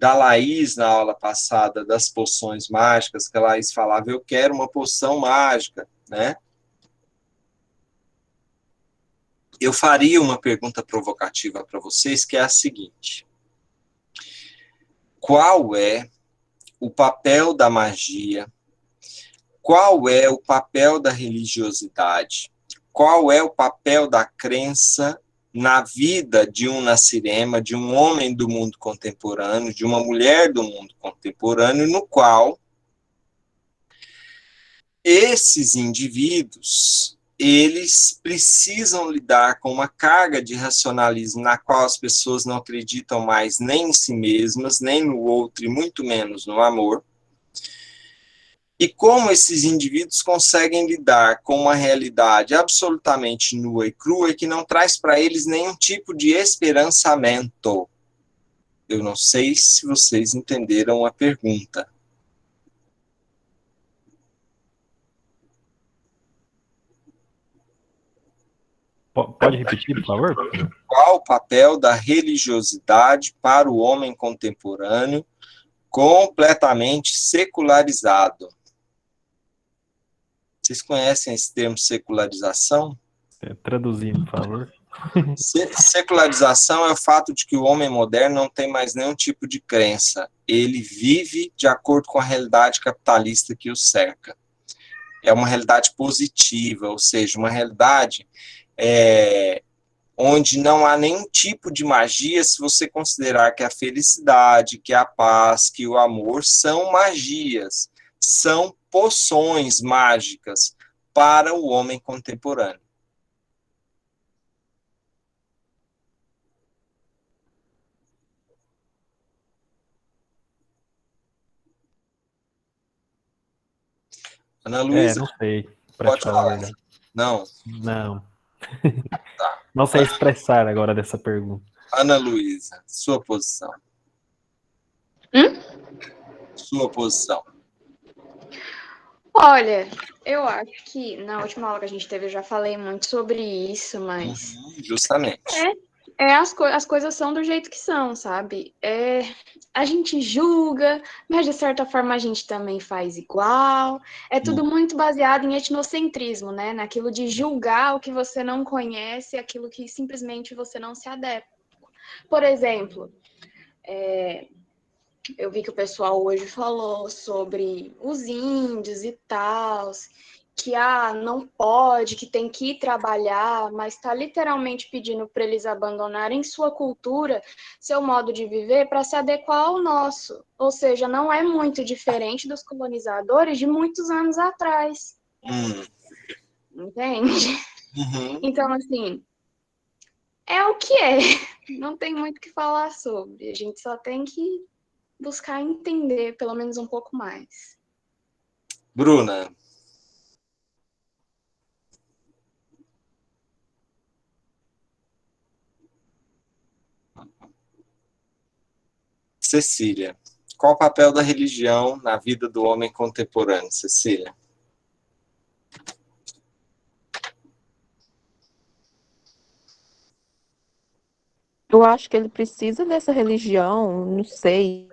Laís na aula passada das poções mágicas, que a Laís falava, eu quero uma poção mágica, né? Eu faria uma pergunta provocativa para vocês, que é a seguinte: qual é o papel da magia? Qual é o papel da religiosidade? Qual é o papel da crença na vida de um Nacirema, de um homem do mundo contemporâneo, de uma mulher do mundo contemporâneo, no qual esses indivíduos, eles precisam lidar com uma carga de racionalismo na qual as pessoas não acreditam mais nem em si mesmas, nem no outro, e muito menos no amor. E como esses indivíduos conseguem lidar com uma realidade absolutamente nua e crua e que não traz para eles nenhum tipo de esperançamento. Eu não sei se vocês entenderam a pergunta. Pode repetir, por favor? Qual o papel da religiosidade para o homem contemporâneo completamente secularizado? Vocês conhecem esse termo secularização? Traduzindo, por favor. Secularização é o fato de que o homem moderno não tem mais nenhum tipo de crença. Ele vive de acordo com a realidade capitalista que o cerca. É uma realidade positiva, ou seja, uma realidade onde não há nenhum tipo de magia se você considerar que a felicidade, que a paz, que o amor são magias, são poções mágicas para o homem contemporâneo. Ana Luísa, não sei, para te falar a verdade. Não? Não. Tá. Não sei expressar agora dessa pergunta. Ana Luísa, sua posição. Sua posição. Olha, eu acho que na última aula que a gente teve eu já falei muito sobre isso, mas... Justamente. As coisas são do jeito que são, sabe? A gente julga, mas de certa forma a gente também faz igual. É tudo muito baseado em etnocentrismo, né? Naquilo de julgar o que você não conhece, aquilo que simplesmente você não se adequa. Por exemplo, eu vi que o pessoal hoje falou sobre os índios e tal, que não pode, que tem que ir trabalhar, mas está literalmente pedindo para eles abandonarem sua cultura, seu modo de viver, para se adequar ao nosso. Ou seja, não é muito diferente dos colonizadores de muitos anos atrás. Entende? Então, assim, é o que é. Não tem muito o que falar sobre. A gente só tem que buscar entender pelo menos um pouco mais. Bruna. Cecília. Qual o papel da religião na vida do homem contemporâneo, Cecília? Eu acho que ele precisa dessa religião, não sei,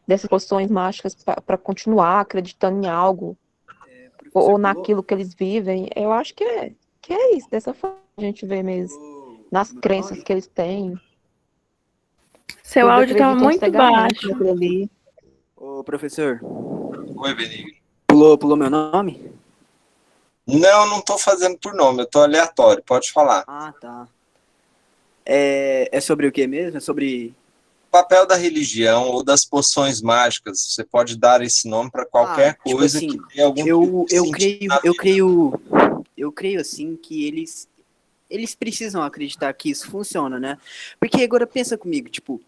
dessas poções mágicas para continuar acreditando em algo ou naquilo que eles vivem. Eu acho que é isso, dessa forma que a gente vê mesmo, nas crenças que eles têm. Seu Eles áudio tá acreditam muito cegamente baixo. naquilo ali. Ô, professor, Oi, Benigno. pulou meu nome? Não estou fazendo por nome, eu estou aleatório, pode falar. Ah, tá. É sobre o que mesmo? É sobre... O papel da religião ou das poções mágicas, você pode dar esse nome para qualquer tipo coisa assim, que tenha algum tipo de sentido na vida. eu creio assim que eles precisam acreditar que isso funciona, né? Porque agora pensa comigo, tipo,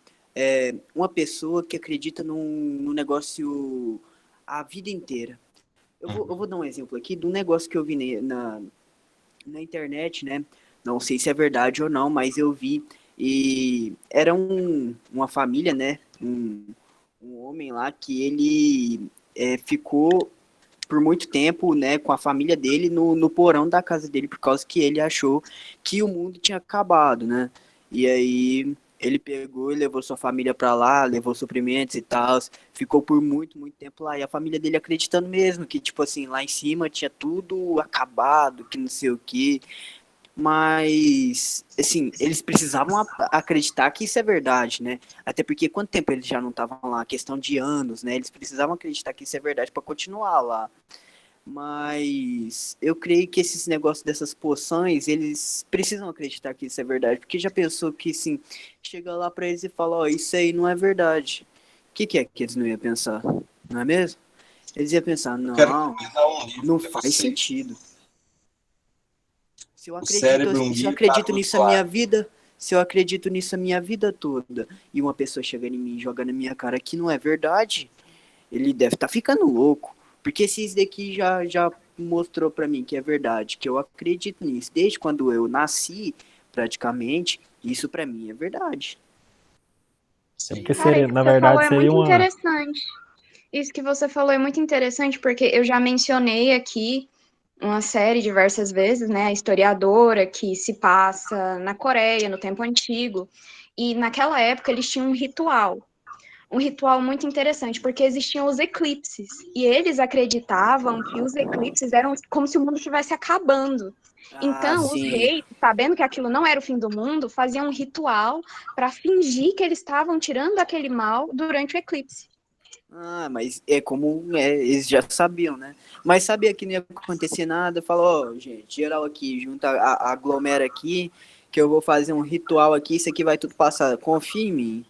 uma pessoa que acredita num negócio a vida inteira. Eu vou dar um exemplo aqui de um negócio que eu vi na internet, né? Não sei se é verdade ou não, mas eu vi. E era uma família, né? Um homem lá que ele ficou por muito tempo, né, com a família dele no porão da casa dele, por causa que ele achou que o mundo tinha acabado, né? E aí ele pegou e levou sua família para lá, levou suprimentos e tal, ficou por muito, muito tempo lá. E a família dele acreditando mesmo que, tipo assim, lá em cima tinha tudo acabado, que não sei o quê. Mas, assim, eles precisavam acreditar que isso é verdade, né? Até porque quanto tempo eles já não estavam lá? Questão de anos, né? Eles precisavam acreditar que isso é verdade para continuar lá. Mas eu creio que esses negócios dessas poções, eles precisam acreditar que isso é verdade. Porque já pensou que, assim, chega lá para eles e fala, ó, isso aí não é verdade. O que é que eles não iam pensar? Não é mesmo? Eles iam pensar, não, não faz sentido. Se eu acredito nisso a minha vida, se eu acredito nisso a minha vida toda, e uma pessoa chegando em mim e joga na minha cara que não é verdade, ele deve estar ficando louco. Porque se isso daqui já mostrou pra mim que é verdade, que eu acredito nisso, desde quando eu nasci, praticamente, isso pra mim é verdade. É porque Cara, seria, isso na que você falou verdade é seria muito uma. interessante. Isso que você falou é muito interessante, porque eu já mencionei aqui uma série diversas vezes, né? A historiadora que se passa na Coreia, no tempo antigo. E naquela época eles tinham um ritual muito interessante, porque existiam os eclipses. E eles acreditavam que os eclipses eram como se o mundo estivesse acabando. Então, os reis, sabendo que aquilo não era o fim do mundo, faziam um ritual para fingir que eles estavam tirando aquele mal durante o eclipse. Ah, mas é como eles já sabiam, né? Mas sabia que não ia acontecer nada, falou, ó, gente, geral aqui, junta, aglomera aqui, que eu vou fazer um ritual aqui, isso aqui vai tudo passar, confia em mim.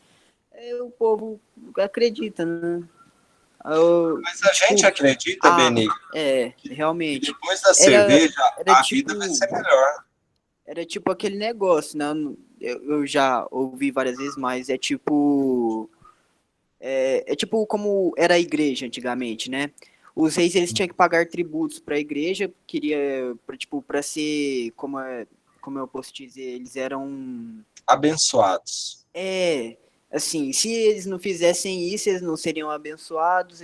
Aí o povo acredita, né? Mas a gente acredita, Benigno, realmente. depois da cerveja, a tipo, vida vai ser melhor. Era tipo aquele negócio, né? Eu já ouvi várias vezes, mas é tipo... É tipo como era a igreja antigamente, né? Os reis, eles tinham que pagar tributos para a igreja, tipo, para ser, como eu posso dizer, eles eram... Abençoados. Assim, se eles não fizessem isso, eles não seriam abençoados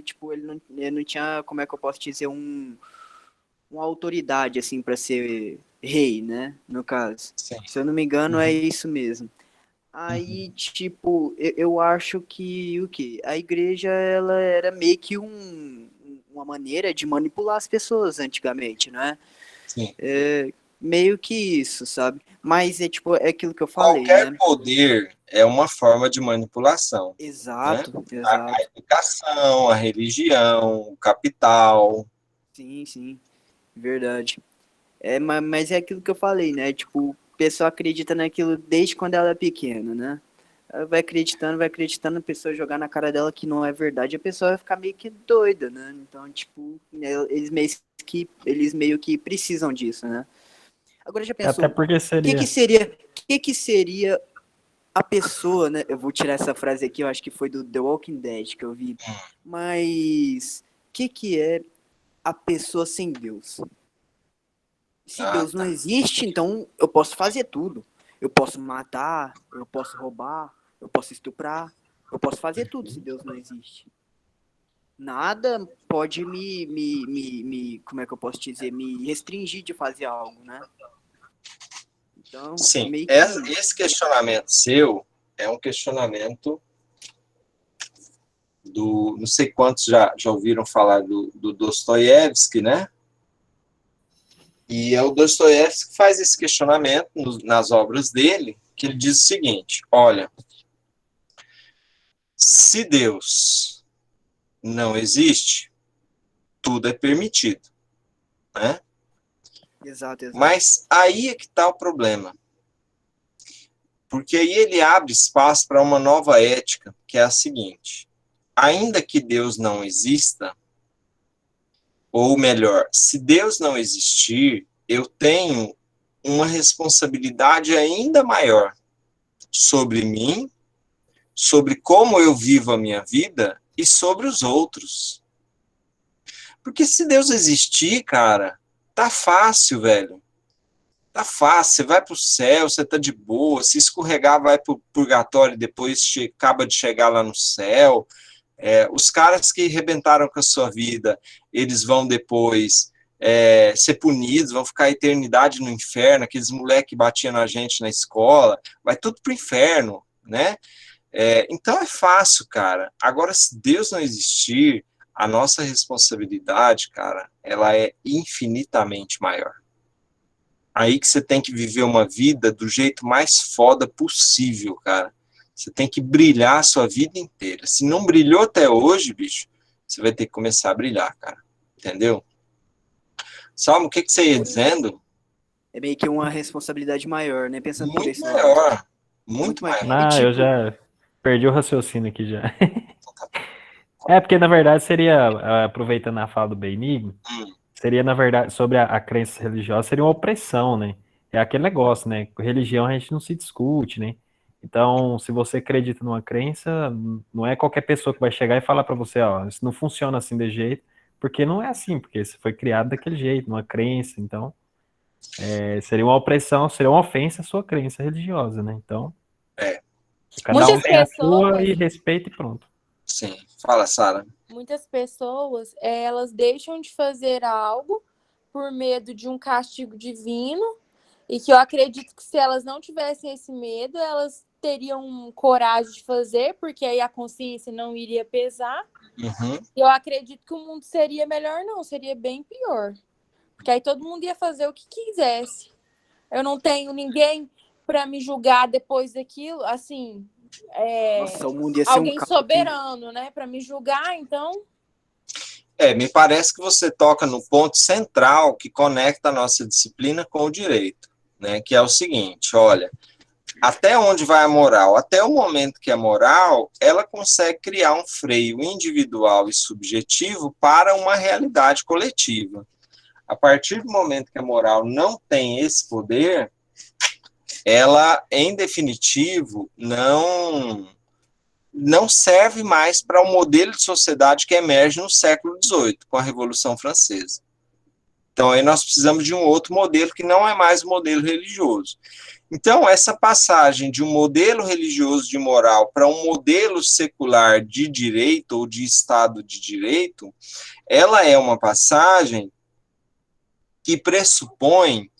tipo, ele não tinha, como é que eu posso dizer, uma autoridade, assim, para ser rei, né? No caso. Sim. Se eu não me engano, é isso mesmo. Aí, tipo, eu acho que o quê? A igreja, ela era meio que uma maneira de manipular as pessoas antigamente, não é? Sim. Meio que isso, sabe? Mas é tipo, é aquilo que eu falei, Qualquer né? poder é uma forma de manipulação. Exato, né? exato. A educação, a religião, o capital. Sim, verdade. Mas é aquilo que eu falei, né? Tipo, a pessoa acredita naquilo desde quando ela é pequena, né? Ela vai acreditando, a pessoa jogar na cara dela que não é verdade, a pessoa vai ficar meio que doida, né? Então, tipo, eles meio que precisam disso, né? Agora já pensou, Até porque seria. o que que seria a pessoa, né? Eu vou tirar essa frase aqui, eu acho que foi do The Walking Dead que eu vi. Mas o que é a pessoa sem Deus? Se Deus não existe, então eu posso fazer tudo. Eu posso matar, eu posso roubar, eu posso estuprar, eu posso fazer tudo se Deus não existe. Nada pode como é que eu posso dizer, me restringir de fazer algo, né? Então, Sim, meio que... esse questionamento seu é um questionamento do... Não sei quantos já ouviram falar do Dostoiévski, né? E é o Dostoiévski que faz esse questionamento nas obras dele, que ele diz o seguinte, olha, se Deus não existe, tudo é permitido, né? Exato. Mas aí é que está o problema. Porque aí ele abre espaço para uma nova ética, que é a seguinte, ainda que Deus não exista, ou melhor, se Deus não existir, eu tenho uma responsabilidade ainda maior sobre mim, sobre como eu vivo a minha vida e sobre os outros. Porque se Deus existir, cara, tá fácil, velho. Tá fácil, você vai pro céu, você tá de boa, se escorregar vai pro purgatório e depois acaba de chegar lá no céu. Os caras que arrebentaram com a sua vida, eles vão depois ser punidos, vão ficar a eternidade no inferno, aqueles moleques que batiam na gente na escola, vai tudo pro inferno, né? Então é fácil, cara. Agora, se Deus não existir, a nossa responsabilidade, cara, ela é infinitamente maior. Aí que você tem que viver uma vida do jeito mais foda possível, cara. Você tem que brilhar a sua vida inteira. Se não brilhou até hoje, bicho, você vai ter que começar a brilhar, cara. Entendeu? Salmo, o que você ia dizendo? É meio que uma responsabilidade maior, né? Pensando por esse lado. Maior. Muito maior. Ah, eu já perdi o raciocínio aqui já. Porque na verdade seria, aproveitando a fala do Benigno, seria na verdade, sobre a crença religiosa, seria uma opressão, né? É aquele negócio, né? Religião a gente não se discute, né? Então, se você acredita numa crença, não é qualquer pessoa que vai chegar e falar para você, ó, isso não funciona assim de jeito, porque não é assim, porque você foi criado daquele jeito, numa crença, então, seria uma opressão, seria uma ofensa à sua crença religiosa, né? Então, cada um tem a sua e respeita e pronto. Sim. Fala, Sara. Muitas pessoas, elas deixam de fazer algo por medo de um castigo divino, e que eu acredito que se elas não tivessem esse medo, elas teriam coragem de fazer, porque aí a consciência não iria pesar. Uhum. Eu acredito que o mundo seria melhor, não, seria bem pior. Porque aí todo mundo ia fazer o que quisesse. Eu não tenho ninguém para me julgar depois daquilo, assim, Nossa, o mundo ia ser alguém soberano, né, para me julgar, então... Me parece que você toca no ponto central que conecta a nossa disciplina com o direito, né, que é o seguinte, olha, até onde vai a moral? Até o momento que a moral, ela consegue criar um freio individual e subjetivo para uma realidade coletiva. A partir do momento que a moral não tem esse poder, ela, em definitivo, não serve mais para o modelo de sociedade que emerge no século XVIII, com a Revolução Francesa. Então, aí nós precisamos de um outro modelo que não é mais o modelo religioso. Então, essa passagem de um modelo religioso de moral para um modelo secular de direito ou de Estado de direito, ela é uma passagem que pressupõe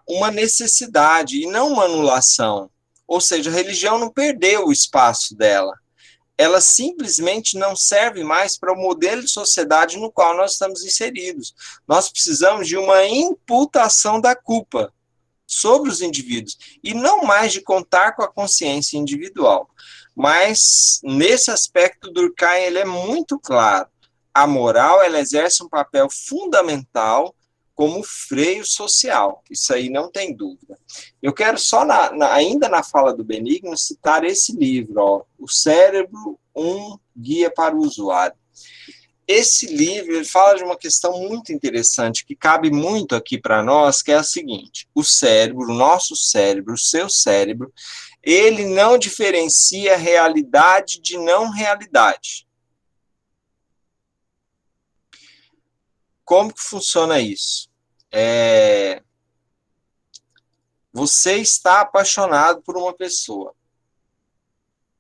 uma necessidade e não uma anulação. Ou seja, a religião não perdeu o espaço dela. Ela simplesmente não serve mais para o modelo de sociedade no qual nós estamos inseridos. Nós precisamos de uma imputação da culpa sobre os indivíduos, e não mais de contar com a consciência individual. Mas, nesse aspecto, Durkheim ele é muito claro. A moral ela exerce um papel fundamental como freio social. Isso aí não tem dúvida. Eu quero só, ainda na fala do Benigno, citar esse livro, ó, O Cérebro, um Guia para o Usuário. Esse livro ele fala de uma questão muito interessante, que cabe muito aqui para nós, que é a seguinte: o cérebro, o nosso cérebro, o seu cérebro, ele não diferencia realidade de não realidade. Como que funciona isso? Você está apaixonado por uma pessoa.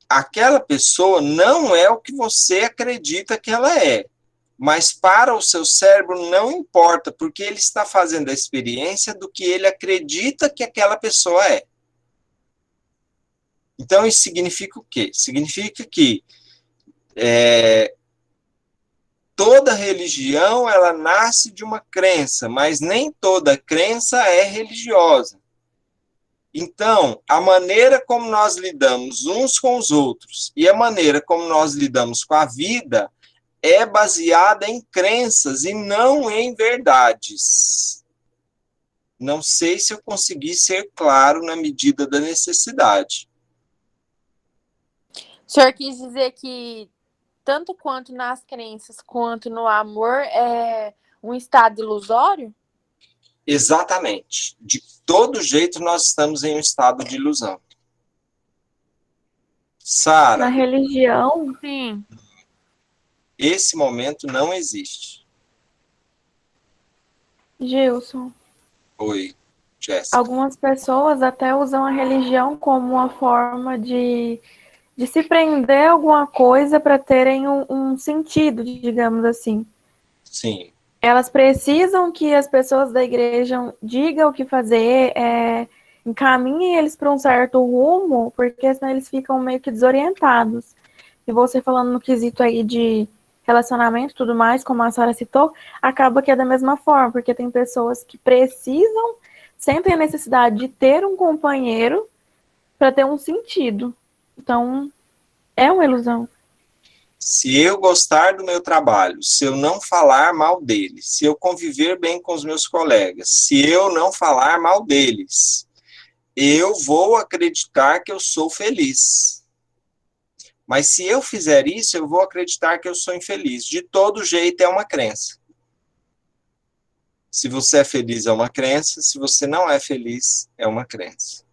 Aquela pessoa não é o que você acredita que ela é, mas para o seu cérebro não importa, porque ele está fazendo a experiência do que ele acredita que aquela pessoa é. Então, isso significa o quê? Significa que toda religião, ela nasce de uma crença, mas nem toda crença é religiosa. Então, a maneira como nós lidamos uns com os outros e a maneira como nós lidamos com a vida é baseada em crenças e não em verdades. Não sei se eu consegui ser claro na medida da necessidade. O senhor quis dizer que tanto quanto nas crenças quanto no amor é um estado ilusório? Exatamente. De todo jeito, nós estamos em um estado de ilusão. Sara. Na religião, sim. Esse momento não existe. Gilson. Oi, Jéssica. Algumas pessoas até usam a religião como uma forma de se prender a alguma coisa para terem um sentido, digamos assim. Sim. Elas precisam que as pessoas da igreja digam o que fazer, encaminhem eles para um certo rumo, porque senão eles ficam meio que desorientados. E você falando no quesito aí de relacionamento e tudo mais, como a Sara citou, acaba que é da mesma forma, porque tem pessoas que precisam, sentem a necessidade de ter um companheiro para ter um sentido. Então, é uma ilusão. Se eu gostar do meu trabalho, se eu não falar mal dele, se eu conviver bem com os meus colegas, se eu não falar mal deles, eu vou acreditar que eu sou feliz. Mas se eu fizer isso, eu vou acreditar que eu sou infeliz. De todo jeito, é uma crença. Se você é feliz, é uma crença. Se você não é feliz, é uma crença.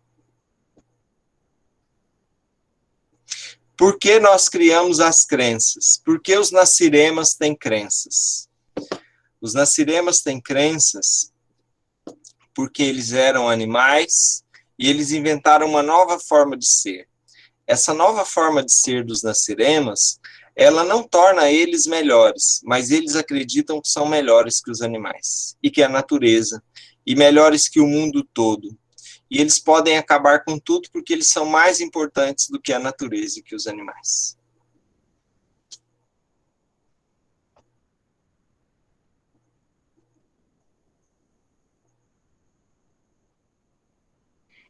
Por que nós criamos as crenças? Por que os naciremas têm crenças? Os naciremas têm crenças porque eles eram animais e eles inventaram uma nova forma de ser. Essa nova forma de ser dos naciremas, ela não torna eles melhores, mas eles acreditam que são melhores que os animais, e que a natureza, e melhores que o mundo todo. E eles podem acabar com tudo porque eles são mais importantes do que a natureza e que os animais.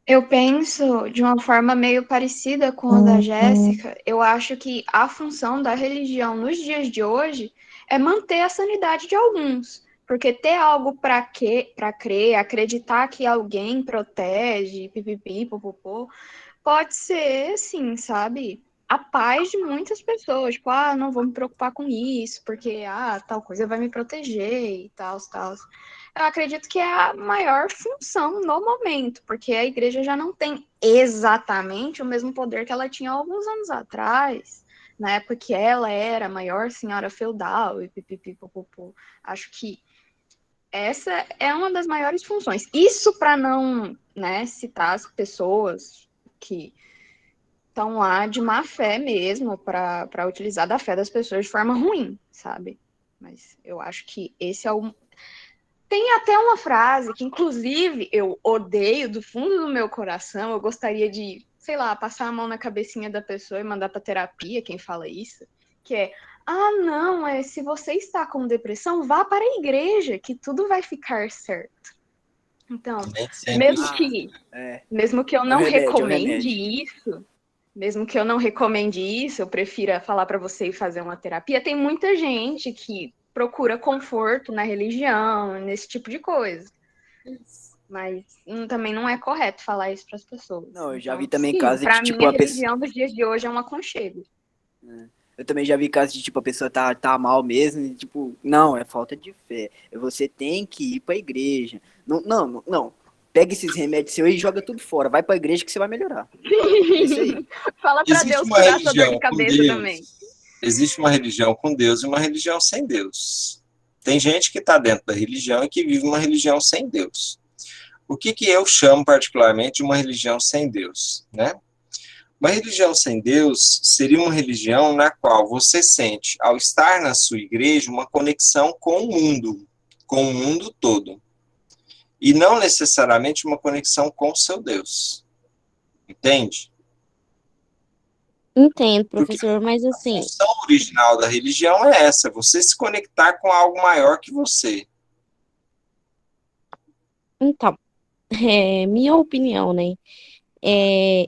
Eu penso de uma forma meio parecida com a da Jéssica. Eu acho que a função da religião nos dias de hoje é manter a sanidade de alguns. Porque ter algo para crer, acreditar que alguém protege, pipipi, popopô, pode ser, assim, sabe, a paz de muitas pessoas. Tipo, não vou me preocupar com isso, porque, tal coisa vai me proteger e tal. Eu acredito que é a maior função no momento, porque a igreja já não tem exatamente o mesmo poder que ela tinha alguns anos atrás, na época que ela era a maior senhora feudal e pipipipopopô. Acho que essa é uma das maiores funções. Isso para não, citar as pessoas que estão lá de má fé mesmo, para utilizar da fé das pessoas de forma ruim, sabe? Mas eu acho que esse é o... Tem até uma frase que, inclusive, eu odeio do fundo do meu coração. Eu gostaria de, sei lá, passar a mão na cabecinha da pessoa e mandar para terapia quem fala isso, que é: não, se você está com depressão, vá para a igreja, que tudo vai ficar certo. Então, mesmo que eu não recomende isso, eu prefira falar para você ir fazer uma terapia, tem muita gente que procura conforto na religião, nesse tipo de coisa. Mas também não é correto falar isso para as pessoas. Não, eu já vi também casos de, tipo, a religião dos dias de hoje é um aconchego. Eu também já vi casos de, tipo, a pessoa tá mal mesmo e, tipo, não, é falta de fé. Você tem que ir pra igreja. Não. pega esses remédios seus e joga tudo fora. Vai pra igreja que você vai melhorar. É isso aí. Fala pra Existe Deus uma curar sua dor de religião com cabeça Deus. também. Existe uma religião com Deus e uma religião sem Deus. Tem gente que está dentro da religião e que vive uma religião sem Deus. O que eu chamo particularmente de uma religião sem Deus, né? Uma religião sem Deus seria uma religião na qual você sente, ao estar na sua igreja, uma conexão com o mundo todo. E não necessariamente uma conexão com o seu Deus. Entende? Entendo, professor, mas A assim, função original da religião é essa, você se conectar com algo maior que você. então, minha opinião, né?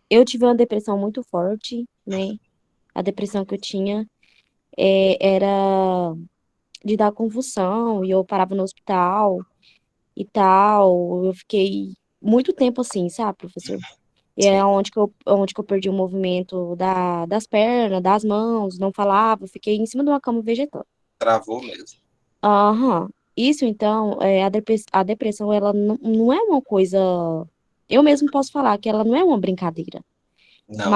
Eu tive uma depressão muito forte, né? A depressão que eu tinha era de dar convulsão e eu parava no hospital e tal. Eu fiquei muito tempo assim, sabe, professor? E é Sim, onde que eu perdi o movimento das pernas, das mãos, não falava, fiquei em cima de uma cama vegetando. travou mesmo. Aham. Isso, então, a depressão, ela não é uma coisa. Eu mesmo posso falar que ela não é uma brincadeira. Não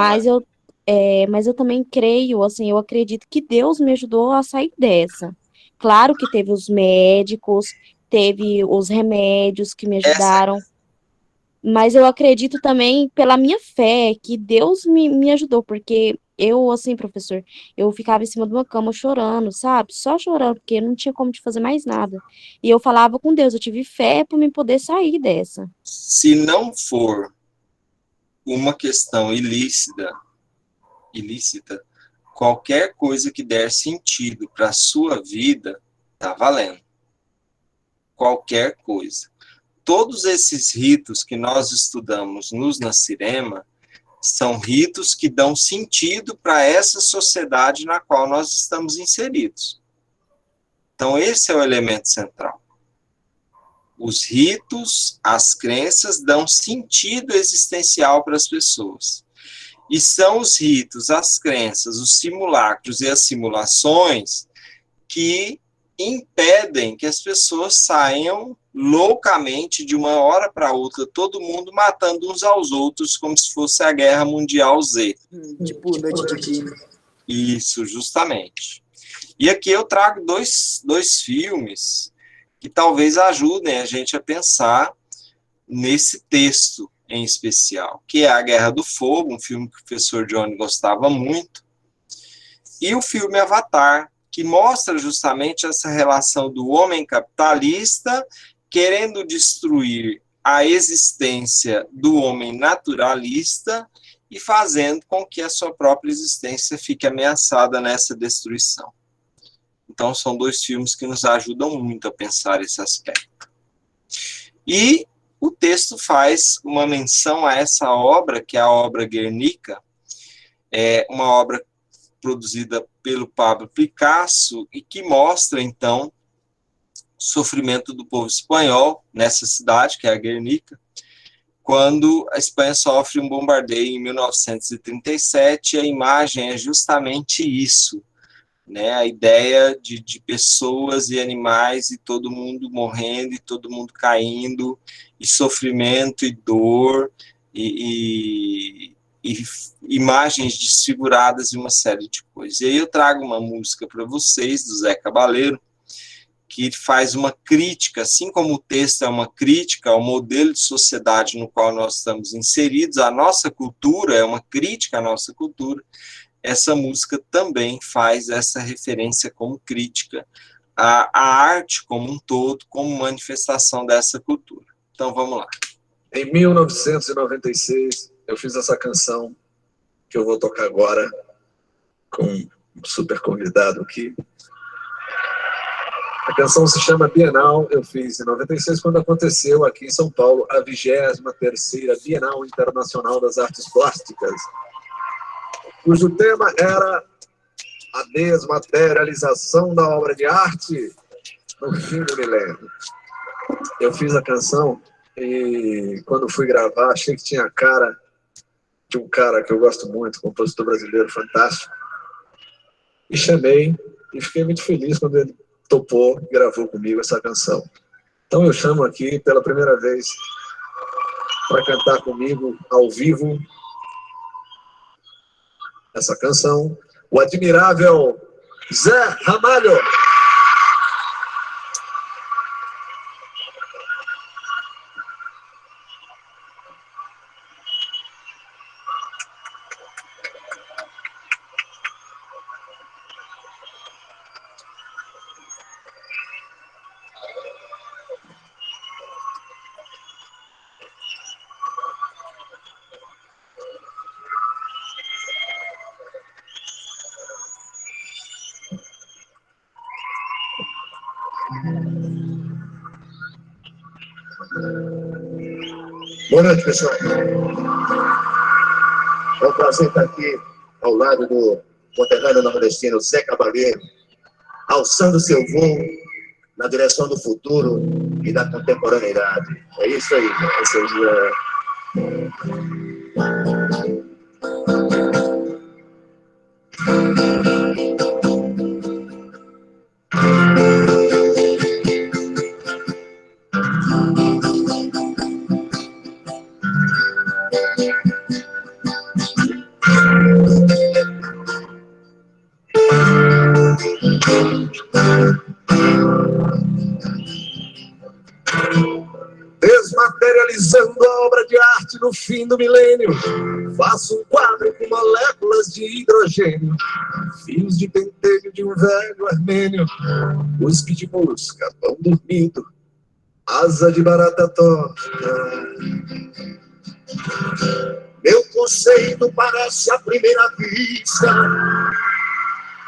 é. Mas eu também creio, assim, eu acredito que Deus me ajudou a sair dessa. Claro que teve os médicos, teve os remédios que me Essa ajudaram, mas eu acredito também pela minha fé que Deus me ajudou, porque eu, assim, professor, eu ficava em cima de uma cama chorando, sabe? Só chorando, porque não tinha como de fazer mais nada. E eu falava com Deus, eu tive fé para me poder sair dessa. se não for uma questão ilícita, qualquer coisa que der sentido para a sua vida, tá valendo. Qualquer coisa. Todos esses ritos que nós estudamos nos Nascirema são ritos que dão sentido para essa sociedade na qual nós estamos inseridos. Então, esse é o elemento central. Os ritos, as crenças dão sentido existencial para as pessoas. E são os ritos, as crenças, os simulacros e as simulações que impedem que as pessoas saiam loucamente de uma hora para outra, todo mundo matando uns aos outros como se fosse a Guerra Mundial Z. Tipo, noite de crime. Isso, justamente. E aqui eu trago dois filmes que talvez ajudem a gente a pensar nesse texto em especial, que é A Guerra do Fogo, um filme que o professor Johnny gostava muito, e o filme Avatar, que mostra justamente essa relação do homem capitalista querendo destruir a existência do homem naturalista e fazendo com que a sua própria existência fique ameaçada nessa destruição. Então, são dois filmes que nos ajudam muito a pensar esse aspecto. E o texto faz uma menção a essa obra, que é a obra Guernica, é uma obra produzida pelo Pablo Picasso e que mostra, então, o sofrimento do povo espanhol nessa cidade, que é a Guernica, quando a Espanha sofre um bombardeio em 1937, a imagem é justamente isso, né? A ideia de pessoas e animais e todo mundo morrendo e todo mundo caindo, e sofrimento e dor, e imagens desfiguradas e uma série de coisas. E aí eu trago uma música para vocês, do Zé Cabaleiro, que faz uma crítica, assim como o texto é uma crítica ao modelo de sociedade no qual nós estamos inseridos, a nossa cultura é uma crítica à nossa cultura, essa música também faz essa referência como crítica à arte como um todo, como manifestação dessa cultura. Então, vamos lá. Em 1996, eu fiz essa canção que eu vou tocar agora com um super convidado aqui. A canção se chama Bienal. Eu fiz em 96, quando aconteceu aqui em São Paulo a 23ª Bienal Internacional das Artes Plásticas, cujo tema era a desmaterialização da obra de arte no fim do milênio. Eu fiz a canção e, quando fui gravar, achei que tinha a cara de um cara que eu gosto muito, compositor brasileiro fantástico, e chamei, e fiquei muito feliz quando ele topou e gravou comigo essa canção. Então eu chamo aqui, pela primeira vez, para cantar comigo ao vivo essa canção, o admirável Zé Ramalho. Boa noite, pessoal. É um prazer estar aqui ao lado do conterrâneo nordestino Zé Cabaleiro, alçando seu voo na direção do futuro e da contemporaneidade. É isso aí, ou seja, desmaterializando a obra de arte no fim do milênio. Faço um quadro com moléculas de hidrogênio, fios de pentelho de um velho armênio, musgo de mosca, pão dormido, asa de barata torta. Meu conceito parece à primeira vista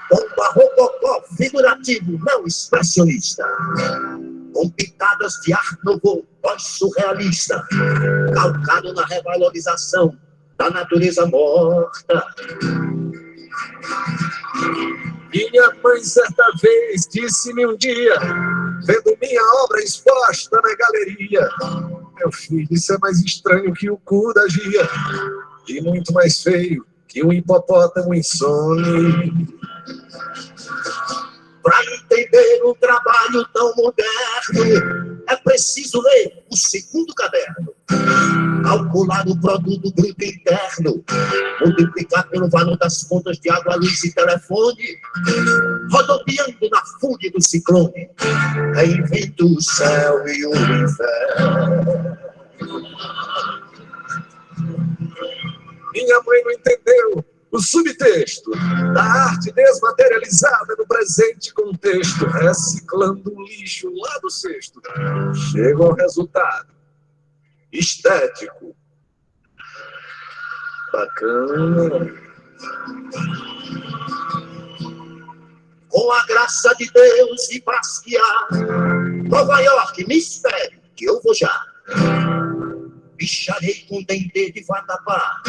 bomba rococó figurativo, não expressionista, com pitadas de art nouveau, pós-surrealista, calcado na revalorização da natureza morta. Minha mãe certa vez disse-me um dia, vendo minha obra exposta na galeria: meu filho, isso é mais estranho que o cu da Gia, e muito mais feio que um hipopótamo insone. Para entender um trabalho tão moderno, é preciso ler o segundo caderno, calcular o produto bruto interno, multiplicar pelo valor das contas de água, luz e telefone, rodopiando na fúria do ciclone, reinvento o céu e o inferno. Minha mãe não entendeu o subtexto da arte desmaterializada no presente contexto, reciclando o lixo lá do cesto, chega ao resultado estético bacana. Com a graça de Deus e Basquiat, Nova York, me espere que eu vou já. Bicharei com dendê de vatapá,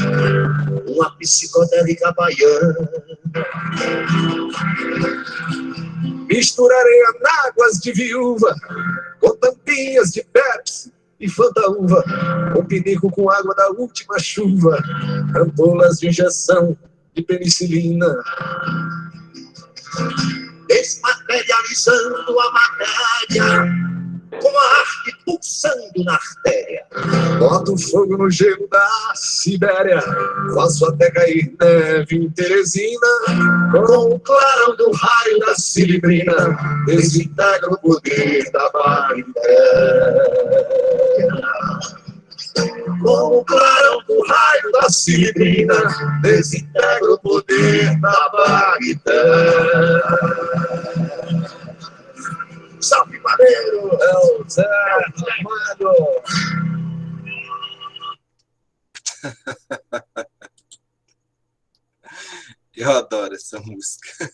uma psicodélica baiana. Misturarei anáguas de viúva com tampinhas de Pepsi e Fanta-uva, um pinico com água da última chuva, ampolas de injeção de penicilina. Desmaterializando a matéria, com a arte pulsando na artéria. Boto fogo no gelo da Sibéria, faço até cair neve em Teresina, com o clarão do raio da Silibrina, desintegra o poder da bactéria. Com o clarão do raio da Silibrina, desintegra o poder da bactéria. Salve, Maneiro! É o Zé Ramalho! Eu adoro essa música.